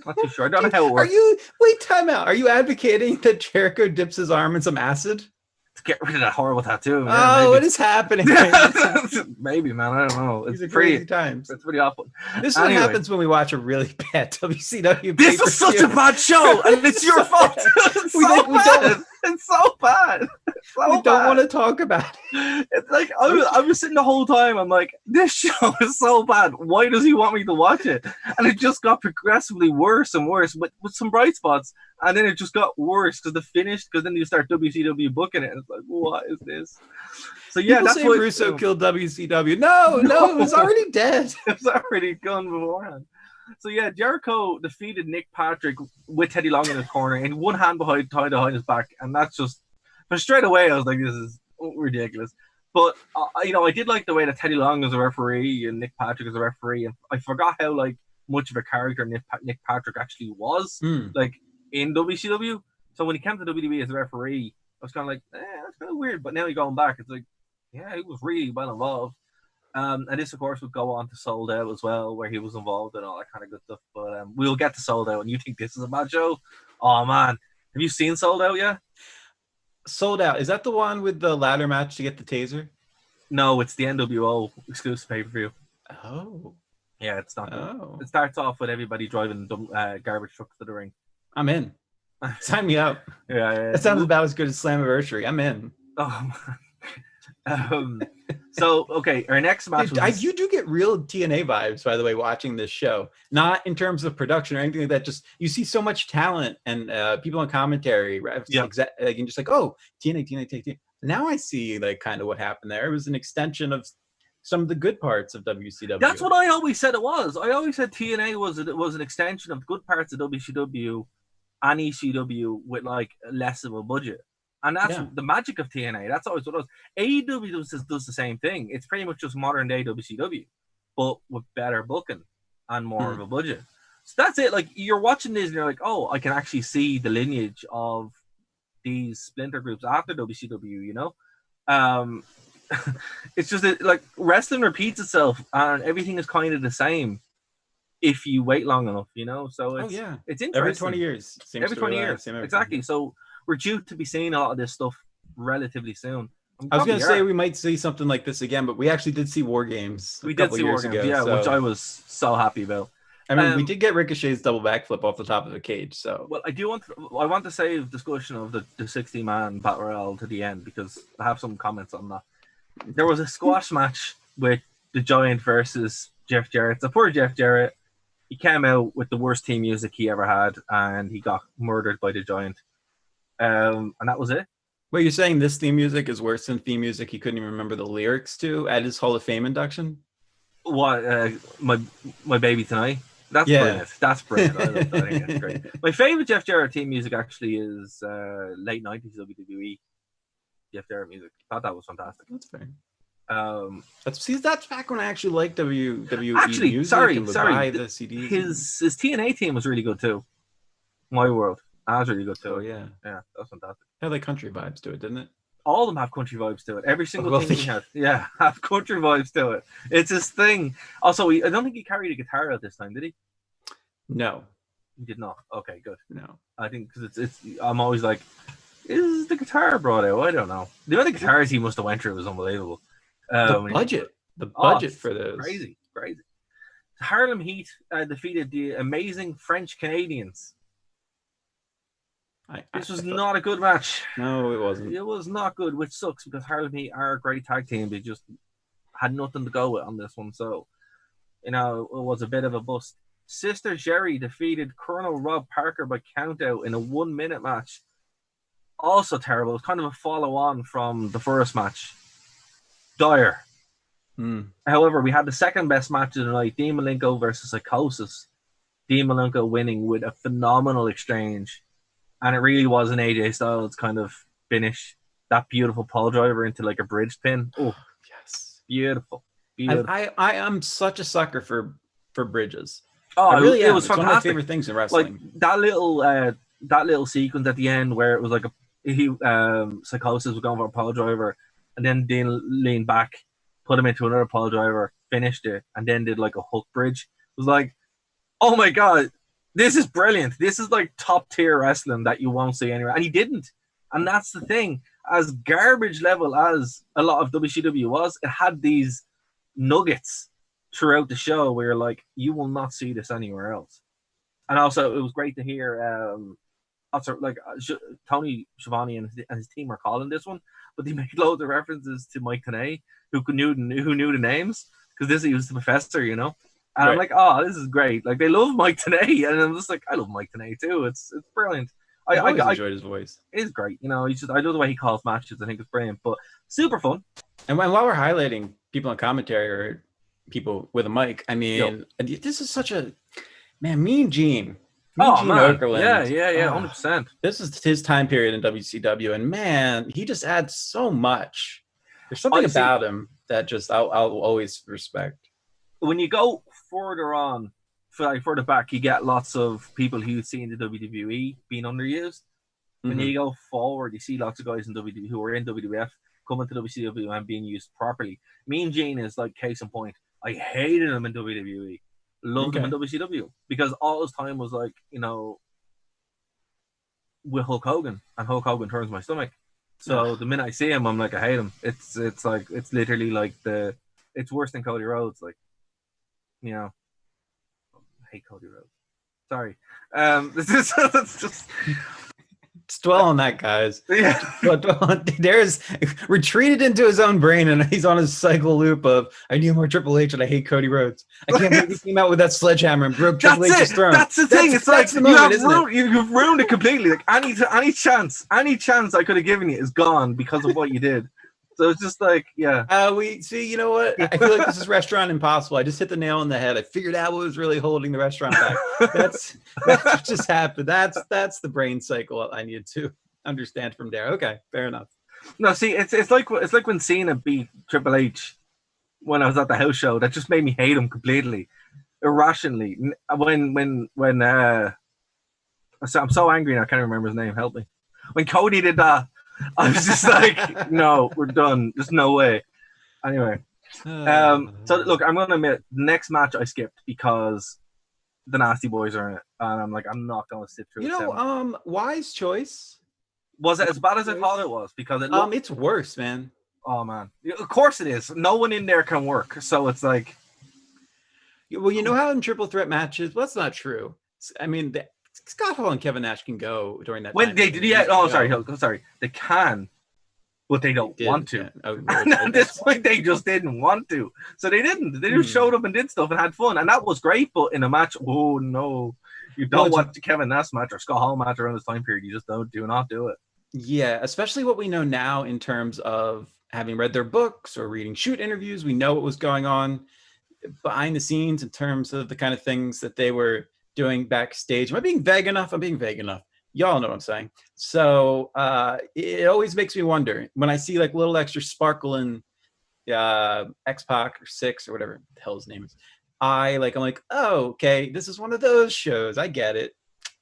Not too sure. I don't know how it works. Wait, time out. Are you advocating that Jericho dips his arm in some acid? To get rid of that horrible tattoo. What is happening? Maybe, man. I don't know. These are crazy times. It's pretty awful. This is what happens when we watch a really bad WCW. This is such a bad show, and it's your fault. It's so bad. It's so bad. We don't want to talk about it. It's like I was sitting the whole time. I'm like, this show is so bad. Why does he want me to watch it? And it just got progressively worse and worse, but with some bright spots. And then it just got worse because then you start WCW booking it, and it's like, what is this? So yeah, people that's say why Russo killed WCW. No, it was already dead. It was already gone beforehand. So yeah, Jericho defeated Nick Patrick with Teddy Long in his corner and one hand tied behind his back, and that's just. But straight away, I was like, this is ridiculous. But, you know, I did like the way that Teddy Long is a referee and Nick Patrick is a referee. And I forgot how, like, much of a character Nick Patrick actually was, like, in WCW. So when he came to WWE as a referee, I was kind of like, that's kind of weird. But now you're going back, it's like, yeah, he was really well involved. And this, of course, would go on to Sold Out as well, where he was involved and all that kind of good stuff. But we'll get to Sold Out. And you think this is a bad show? Oh, man. Have you seen Sold Out yet? Sold Out. Is that the one with the ladder match to get the taser? No, it's the NWO exclusive pay-per-view. Oh. Yeah, it's not good. It starts off with everybody driving garbage trucks to the ring. I'm in. Sign me up. Yeah. That sounds about as good as Slammiversary. I'm in. Oh, man. So, okay, our next match was... You do get real TNA vibes, by the way, watching this show. Not in terms of production or anything like that. Just, you see so much talent and people on commentary. Right? Yeah. And just like, oh, TNA. Now I see, like, kind of what happened there. It was an extension of some of the good parts of WCW. That's what I always said it was. I always said TNA was an extension of the good parts of WCW and ECW with, like, less of a budget. And that's the magic of TNA. That's always what it was. AEW does the same thing. It's pretty much just modern day WCW, but with better booking and more of a budget. So that's it. Like, you're watching this and you're like, oh, I can actually see the lineage of these splinter groups after WCW, you know? It's just that, like, wrestling repeats itself and everything is kind of the same if you wait long enough, you know? So it's interesting. Every 20 years. Every 20 years. Exactly. So we're due to be seeing a lot of this stuff relatively soon. I was going to say we might see something like this again, but we actually did see War Games. We did see War Games, which I was so happy about. I mean, we did get Ricochet's double backflip off the top of the cage. So, well, I want to save discussion of the 60-man battle royale to the end because I have some comments on that. There was a squash match with the Giant versus Jeff Jarrett. So poor Jeff Jarrett, he came out with the worst theme music he ever had, and he got murdered by the Giant. And that was it. Wait, you're saying this theme music is worse than theme music he couldn't even remember the lyrics to at his Hall of Fame induction? What my baby tonight? That's Yeah. brilliant. That's brilliant. I love that. I think that's great. My favorite Jeff Jarrett team music actually is late '90s WWE Jeff Jarrett music. Thought that was fantastic. That's fair. That's back when I actually liked WWE actually, music sorry. and would buy the CDs. His TNA team was really good too. My World. That was really good too. Oh yeah, that's fantastic. It had like country vibes to it, didn't it? All of them have country vibes to it. Every single team he had, have country vibes to it. It's his thing. Also, I don't think he carried a guitar out this time, did he? No, he did not. Okay, good. No, I think because it's. I'm always like, is the guitar brought out? I don't know. The other guitars he must have went through was unbelievable. The budget for those, crazy. Harlem Heat defeated the amazing French Canadians. This was not a good match. No, it wasn't. It was not good, which sucks because Harlem Heat are a great tag team. They just had nothing to go with on this one. So, it was a bit of a bust. Sister Jerry defeated Colonel Rob Parker by countout in a 1-minute match. Also terrible. It was kind of a follow-on from the first match. Dire. However, we had the second best match of the night. Dean Malenko versus Psychosis. Dean Malenko winning with a phenomenal exchange. And it really was an AJ Styles kind of finish. That beautiful pole driver into like a bridge pin. Oh, yes. Beautiful. I am such a sucker for bridges. Oh, really it was fantastic. One of my favorite things in wrestling. Like that little sequence at the end where it was like Psychosis was going for a pole driver and then Dean leaned back, put him into another pole driver, finished it, and then did like a hook bridge. It was like, oh my God. This is brilliant. This is like top tier wrestling that you won't see anywhere. And he didn't. And that's the thing. As garbage level as a lot of WCW was, it had these nuggets throughout the show where you're like, you will not see this anywhere else. And also, it was great to hear Tony Schiavone and his team are calling this one, but they made loads of references to Mike Tenay, who knew the names, because he was the professor, And right. I'm like, oh, this is great. Like, they love Mike Tenay. And I'm just like, I love Mike Tenay too. It's brilliant. I always enjoyed his voice. It's great. I love the way he calls matches. I think it's brilliant, but super fun. And while we're highlighting people on commentary or people with a mic, I mean, this is such a, Mean Gene. Okerlund. Yeah, 100%. This is his time period in WCW. And man, he just adds so much. There's something about him that just I'll always respect. When you go further back, you get lots of people who you see in the WWE being underused. When you go forward, you see lots of guys in WWE who are in WWF coming to WCW and being used properly. Mean Gene is like case in point. I hated him in WWE. Loved him in WCW because all his time was like, with Hulk Hogan, and Hulk Hogan turns my stomach. So the minute I see him, I'm like, I hate him. It's literally like it's worse than Cody Rhodes. Like, I hate Cody Rhodes. Sorry. That's just dwell on that, guys. Yeah. There's retreated into his own brain, and he's on his cycle loop of I need more Triple H and I hate Cody Rhodes. I can't believe he came out with that sledgehammer and broke Triple H's throne. That's the thing. It's like you've ruined it completely. Like any chance I could have given you is gone because of what you did. So it's just like, we see, you know what? I feel like this is Restaurant Impossible. I just hit the nail on the head. I figured out what was really holding the restaurant back. That's what just happened. That's the brain cycle I needed to understand from there. Okay, fair enough. No, see, it's like when Cena beat Triple H when I was at the house show. That just made me hate him completely, irrationally. When I'm so angry now, I can't remember his name. Help me. When Cody did that, I was just like, no, we're done. There's no way. Anyway, so look, I'm going to admit, the next match I skipped because the Nasty Boys are in it, and I'm like, I'm not going to sit through. Wise choice. Was it as bad as I thought it was? Because it's worse, man. Oh man, of course it is. No one in there can work, so it's like. Well, you know how in triple threat matches, well, that's not true. I mean, Scott Hall and Kevin Nash can go during that. When they did, sorry, they can, but they don't want to. And at this point, they just didn't want to, so they didn't. They just showed up and did stuff and had fun, and that was great. But in a match, oh no, you don't want the Kevin Nash match or Scott Hall match around this time period. You just do not do it. Yeah, especially what we know now in terms of having read their books or reading shoot interviews. We know what was going on behind the scenes in terms of the kind of things that they were doing backstage. Am I being vague enough? I'm being vague enough. Y'all know what I'm saying. So it always makes me wonder when I see like little extra sparkle in X-Pac or Six or whatever the hell his name is. I'm like, oh, okay, this is one of those shows. I get it.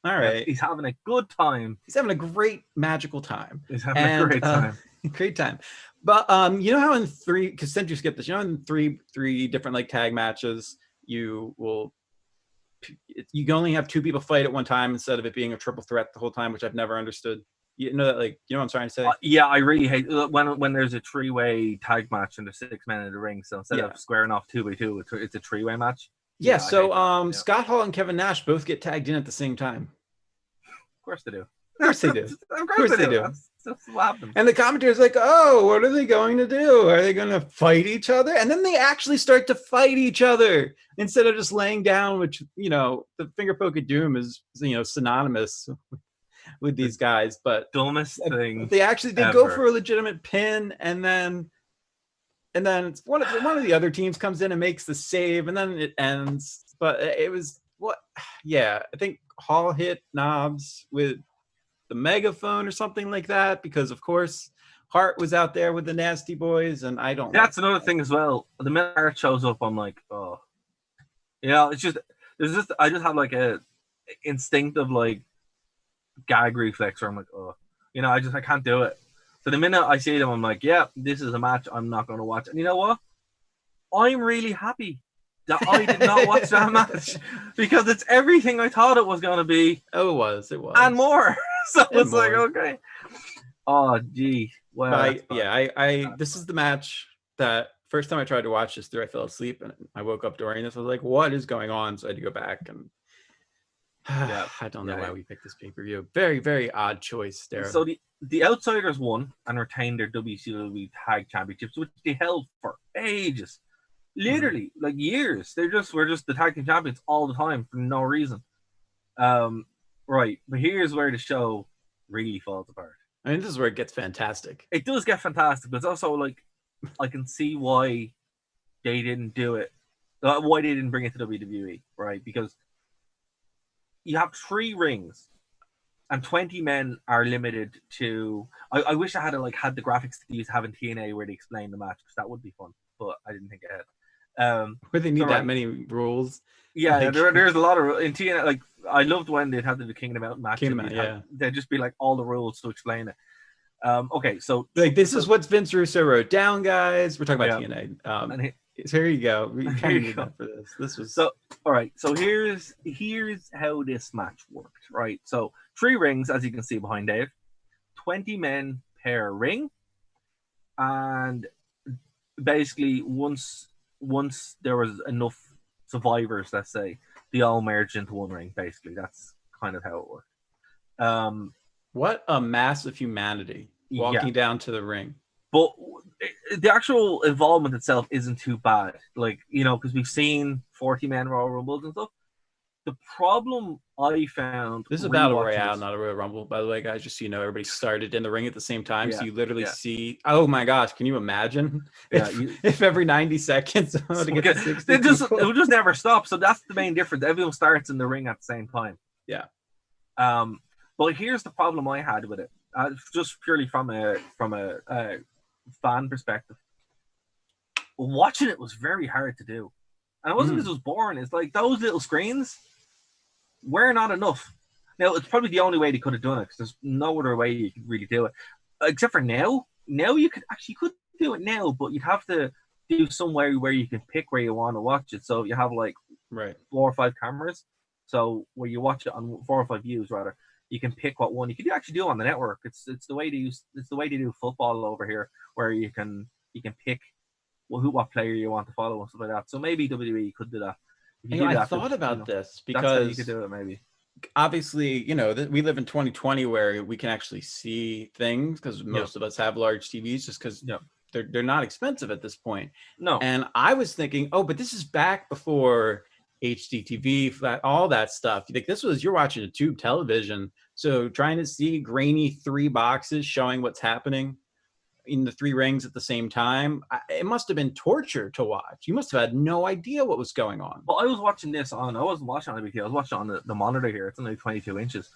All right. He's having a good time. He's having a great magical time. He's having a great time. Great time. But you know how in three, because since you skipped this, you know in three different like tag matches, you can only have two people fight at one time instead of it being a triple threat the whole time, which I've never understood. You know that, like, you know what I'm trying to say? Yeah, I really hate when there's a three-way tag match and there's 6 men in the ring. So instead of squaring off 2v2, it's a three-way match. Yeah. So Scott Hall and Kevin Nash both get tagged in at the same time. Of course they do. Of course they do. Of course they do. That's what happens. And the commentator's like, oh, what are they going to do? Are they going to fight each other? And then they actually start to fight each other instead of just laying down, which, you know, the finger poke of doom is, you know, synonymous with these guys. But dumbest thing. They go for a legitimate pin, and then one of the other teams comes in and makes the save, and then it ends. But it was I think Hall hit Knobs with the megaphone or something like that, because of course Hart was out there with the Nasty Boys, and I don't. That's another thing as well. The minute Hart shows up, I'm like, oh, yeah. It's just I just have like a instinctive like gag reflex where I'm like, oh, you know, I can't do it. So the minute I see them, I'm like, yeah, this is a match I'm not going to watch. And you know what? I'm really happy that I did not watch that match, because it's everything I thought it was going to be. Oh, it was. And more. So it's like, okay. Oh, gee. Well, I this is the match that first time I tried to watch this through, I fell asleep, and I woke up during this. I was like, what is going on? So I had to go back, and I don't know why we picked this pay-per-view. Very, very odd choice there. So the Outsiders won and retained their WCW Tag Championships, which they held for ages. Literally, like years. We're just the tag team champions all the time for no reason. Right, but here's where the show really falls apart. I mean, this is where it gets fantastic. It does get fantastic, but it's also like I can see why they didn't do it. Why they didn't bring it to WWE, right? Because you have 3 rings, and 20 men are limited to. I wish I had had the graphics to use having TNA where they explain the match, because that would be fun. But I didn't think ahead. Where they need that many rules. Yeah, there's a lot of in TNA. Like, I loved when they'd have the Kingdom Mountain match. They'd just be like all the rules to explain it. Okay, so like this is what Vince Russo wrote down, guys. We're talking about TNA. So here you go. We kind of need that for this. This was so. All right, so here's how this match worked. Right, so 3 rings, as you can see behind Dave, 20 men per ring, and basically once there was enough survivors, let's say, they all merged into one ring. Basically, that's kind of how it worked. What a mass of humanity walking down to the ring. But the actual involvement itself isn't too bad. Like, you know, because we've seen 40-man Royal Rumbles and stuff. The problem I found... This is a Battle Royale, not a Royal Rumble, by the way, guys. Just so you know, everybody stared in the ring at the same time. So you literally see... Oh, my gosh. Can you imagine? If every 90 seconds... it would just never stop. So that's the main difference. Everyone starts in the ring at the same time. Yeah. But here's the problem I had with it. Just purely from a fan perspective. Watching it was very hard to do. And it wasn't because it was boring. It's like those little screens were not enough. Now, it's probably the only way they could have done it, because there's no other way you could really do it. Except for now. Now you could do it now, but you'd have to do somewhere where you can pick where you want to watch it. So you have 4 or 5 cameras. So where you watch it on 4 or 5 views, rather, you can pick what one you can actually do on the network. It's the way to do football over here, where you can pick what player you want to follow and stuff like that. So maybe WWE could do that. I thought about this because that's how you could do it. Maybe obviously, you know, we live in 2020 where we can actually see things, because most of us have large TVs, just because they're not expensive at this point. No, and I was thinking, but this is back before HDTV, all that stuff. You think you're watching a tube television, So trying to see grainy 3 boxes showing what's happening in the 3 rings at the same time, it must have been torture to watch. You must have had no idea what was going on. Well, I was watching this I wasn't watching on the BT, I was watching on the monitor here. It's only 22 inches.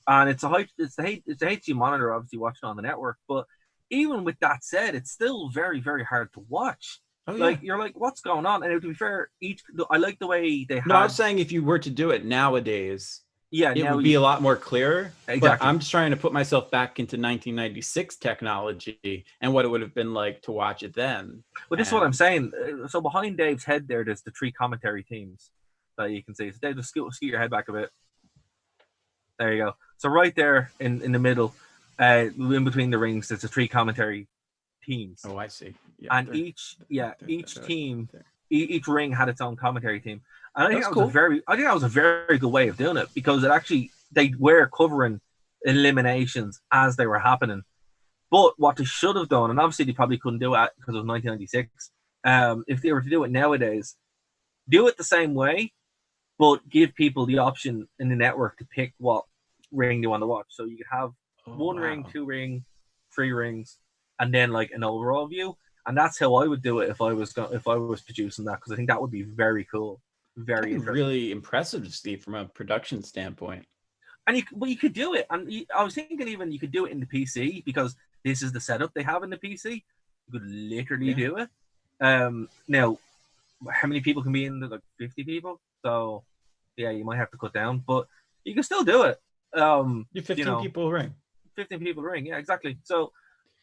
And it's a HD monitor, obviously watching on the network. But even with that said, it's still very, very hard to watch. Oh, Like, yeah. you're like, what's going on? And to be fair, I like the way they have. No, I was saying if you were to do it nowadays, it would be a lot more clear. Exactly. But I'm just trying to put myself back into 1996 technology and what it would have been like to watch it then. But this is what I'm saying. So behind Dave's head there's the 3 commentary teams that you can see. So Dave, just scoot your head back a bit. There you go. So right there in the middle, in between the rings, there's the 3 commentary teams. Oh, I see. Yeah, and each team, each ring had its own commentary team. And I think that was a very good way of doing it, because they were covering eliminations as they were happening. But what they should have done, and obviously they probably couldn't do it because it was 1996, if they were to do it nowadays, do it the same way, but give people the option in the network to pick what ring they want to watch. So you could have one ring, 2 ring, 3 rings, and then like an overall view. And that's how I would do it if I was producing that, because I think that would be very cool. Very really impressive to see from a production standpoint. And you could do it. And I was thinking even you could do it in the PC, because this is the setup they have in the PC. You could literally do it. Now, how many people can be in there? Like 50 people. So, yeah, you might have to cut down, but you can still do it. You're 15 people ring. 15 people ring. Yeah, exactly. So,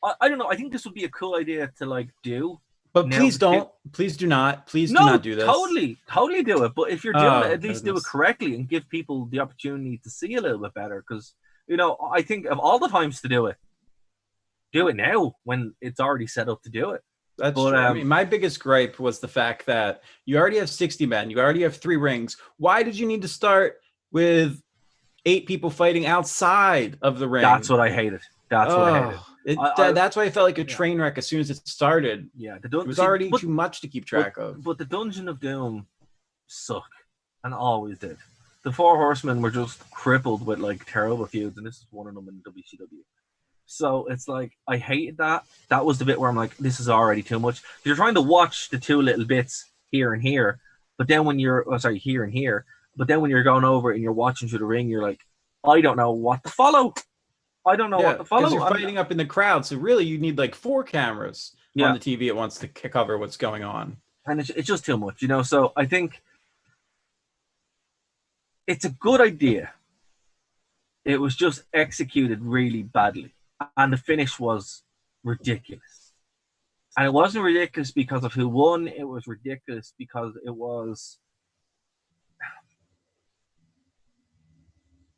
I don't know. I think this would be a cool idea to like do. But please don't. Please do not. Please do not do this. Totally do it. But if you're doing it, at least do it correctly and give people the opportunity to see a little bit better. Because, I think of all the times to do it now when it's already set up to do it. That's true. I mean, my biggest gripe was the fact that you already have 60 men. You already have 3 rings. Why did you need to start with 8 people fighting outside of the ring? That's what I hated. That's what I hated. That's why I felt like a train wreck as soon as it started. Yeah, it was already too much to keep track of. But the Dungeon of Doom suck, and always did. The 4 Horsemen were just crippled with like terrible feuds, and this is one of them in WCW. So it's like I hated that. That was the bit where I'm like, this is already too much. You're trying to watch the 2 little bits here and here, but then when you're here and here, but then when you're going over and you're watching through the ring, you're like, I don't know what to follow. I don't know what to follow. Because you're fighting up in the crowd, so really you need like 4 cameras on the TV at once to cover what's going on. And it's just too much, So I think it's a good idea. It was just executed really badly, and the finish was ridiculous. And it wasn't ridiculous because of who won. It was ridiculous because it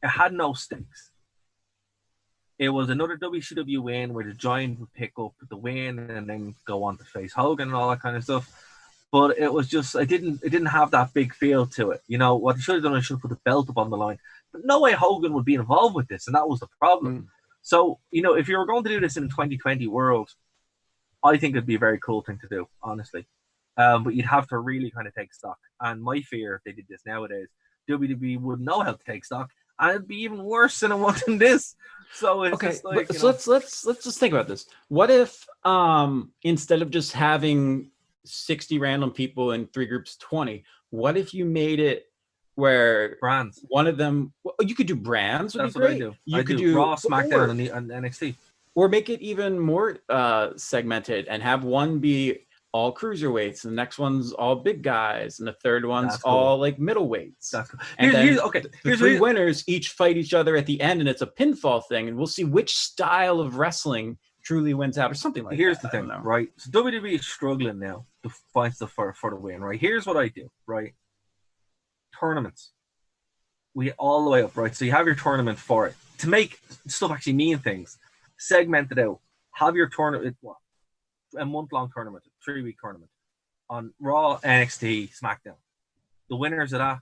had no stakes. It was another WCW win where the Giant would pick up the win and then go on to face Hogan and all that kind of stuff. But it was just, it didn't have that big feel to it. What they should have done, they should have put the belt up on the line. But no way Hogan would be involved with this, and that was the problem. So, if you were going to do this in a 2020 world, I think it'd be a very cool thing to do, honestly. But you'd have to really kind of take stock. And my fear, if they did this nowadays, WWE wouldn't know how to take stock, and it'd be even worse than it was in this. So it's just like, so let's just think about this. What if instead of just having 60 random people in 3 groups, 20, what if you made it where brands, one of them, you could do brands? That's what I do. You could do Raw, SmackDown, and NXT, or make it even more segmented and have one be all cruiserweights, the next one's all big guys, and the third one's all like middleweights. That's cool. And then the 3 winners each fight each other at the end, and it's a pinfall thing, and we'll see which style of wrestling truly wins out, or something like that. Here's the thing, right? So WWE is struggling now to find stuff for the win, right? Here's what I do, right? Tournaments. We all the way up, right? So you have your tournament for it. To make stuff actually mean things, segment it out. Have your tournament, a month-long tournament, a 3-week tournament on Raw, NXT, SmackDown. The winners of that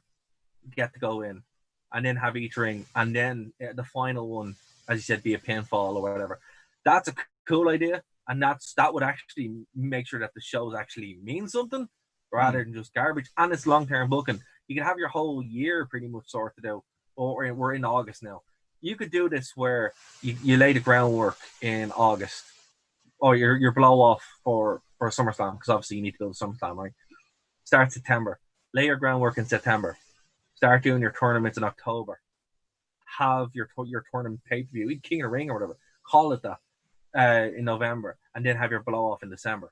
get to go in, and then have each ring, and then the final one, as you said, be a pinfall or whatever. That's a cool idea, and that would actually make sure that the shows actually mean something rather than just garbage. And it's long-term booking. You can have your whole year pretty much sorted out. Or we're in August now. you could do this where you lay the groundwork in August, or your blow off for SummerSlam, because obviously you need to go to SummerSlam, right? Start September, lay your groundwork in September, start doing your tournaments in October, have your tournament pay per view, King of the Ring or whatever, call it that, in November, and then have your blow off in December.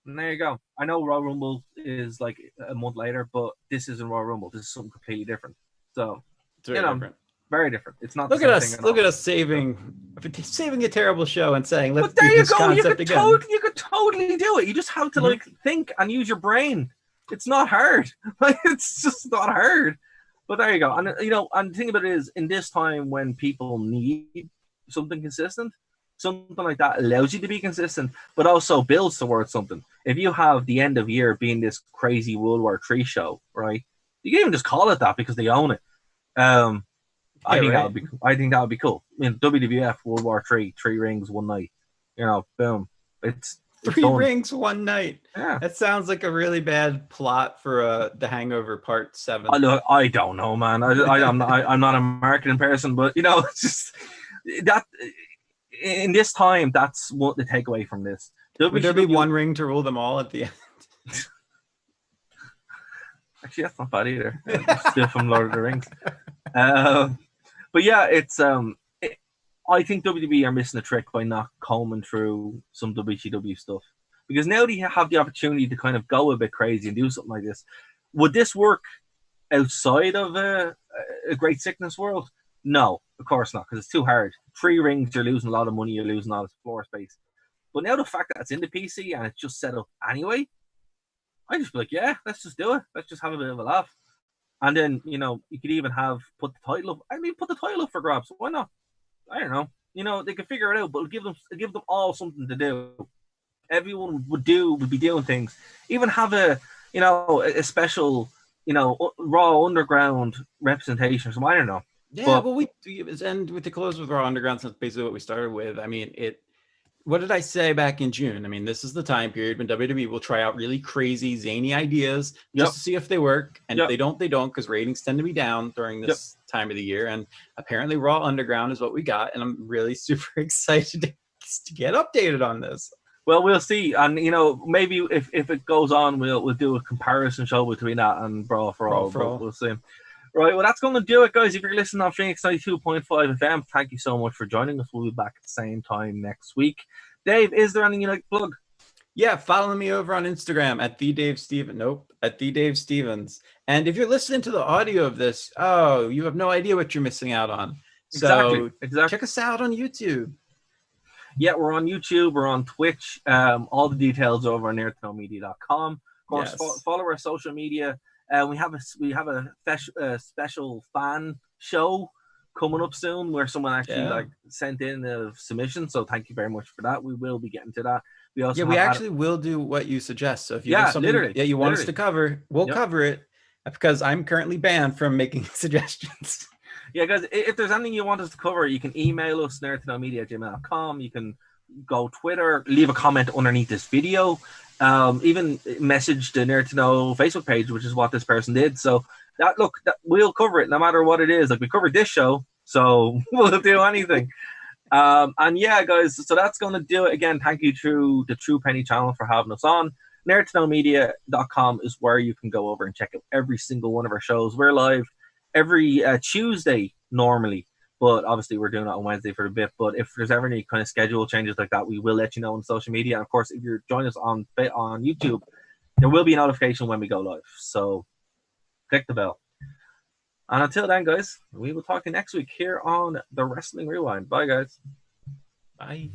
And there you go. I know Royal Rumble is like a month later, but this isn't Royal Rumble. This is something completely different. So, It's very different. Very different. It's not. Look the at same us! thing Look at us saving a terrible show and saying, "Let's do this concept again." You could totally do it. You just have to like think and use your brain. It's not hard. It's just not hard. But there you go. And and the thing about it is, in this time when people need something consistent, something like that allows you to be consistent, but also builds towards something. If you have the end of year being this crazy World War III show, right? You can even just call it that because they own it. I think that would be cool. I mean, WWF World War III, 3 rings, 1 night. Boom. It's 3 rings, 1 night. Yeah, that sounds like a really bad plot for The Hangover Part 7. I don't know, man. I'm not a marketing person, but it's just that in this time, that's what the takeaway from this. Would there be 1 ring to rule them all at the end? Actually, that's not bad either. Still from Lord of the Rings. But yeah, it's I think WWE are missing a trick by not combing through some WCW stuff, because now they have the opportunity to kind of go a bit crazy and do something like this. Would this work outside of a Great Sickness world? No, of course not, because it's too hard. 3 rings, you're losing a lot of money, you're losing all this floor space. But now the fact that it's in the PC and it's just set up anyway, I just be like, yeah, let's just do it. Let's just have a bit of a laugh. And then, you could even put the title up. Put the title up for grabs. Why not? I don't know. They could figure it out, but give them all something to do. Everyone would be doing things. Even have a special, Raw Underground representation or something. I don't know. Yeah, but we end with the close with Raw Underground. That's basically what we started with. What did I say back in June? This is the time period when WWE will try out really crazy, zany ideas just to see if they work. And if they don't, because ratings tend to be down during this time of the year. And apparently Raw Underground is what we got. And I'm really super excited to get updated on this. Well, we'll see. And, maybe if it goes on, we'll do a comparison show between that and Brawl for All. We'll see. Right, well, that's going to do it, guys. If you're listening on Phoenix 92.5 FM, thank you so much for joining us. We'll be back at the same time next week. Dave, is there anything you'd like to plug? Yeah, follow me over on Instagram at the Dave Stevens. And if you're listening to the audio of this, you have no idea what you're missing out on. So exactly. Check us out on YouTube. Yeah, we're on YouTube. We're on Twitch. All the details over on nerdtoknowmedia.com. Of course, follow our social media. We have a special fan show coming up soon where someone actually sent in a submission. So thank you very much for that. We will be getting to that. We also will do what you suggest. So if you have something you want us to cover, we'll cover it, because I'm currently banned from making suggestions. Yeah, guys, if there's anything you want us to cover, you can email us, nerdtoknowmedia@gmail.com. You can go Twitter, leave a comment underneath this video. Even message the Nerd to Know Facebook page, which is what this person did. So we'll cover it no matter what it is. Like, we covered this show, so we'll do anything. And yeah, guys, so that's going to do it. Again, thank you to the True Penny channel for having us on. nerdtoknowmedia.com is where you can go over and check out every single one of our shows. We're live every Tuesday normally, but obviously we're doing it on Wednesday for a bit. But if there's ever any kind of schedule changes like that, we will let you know on social media. And of course, if you're joining us on YouTube, there will be a notification when we go live. So click the bell. And until then, guys, we will talk to you next week here on the Wrestling Rewind. Bye, guys. Bye.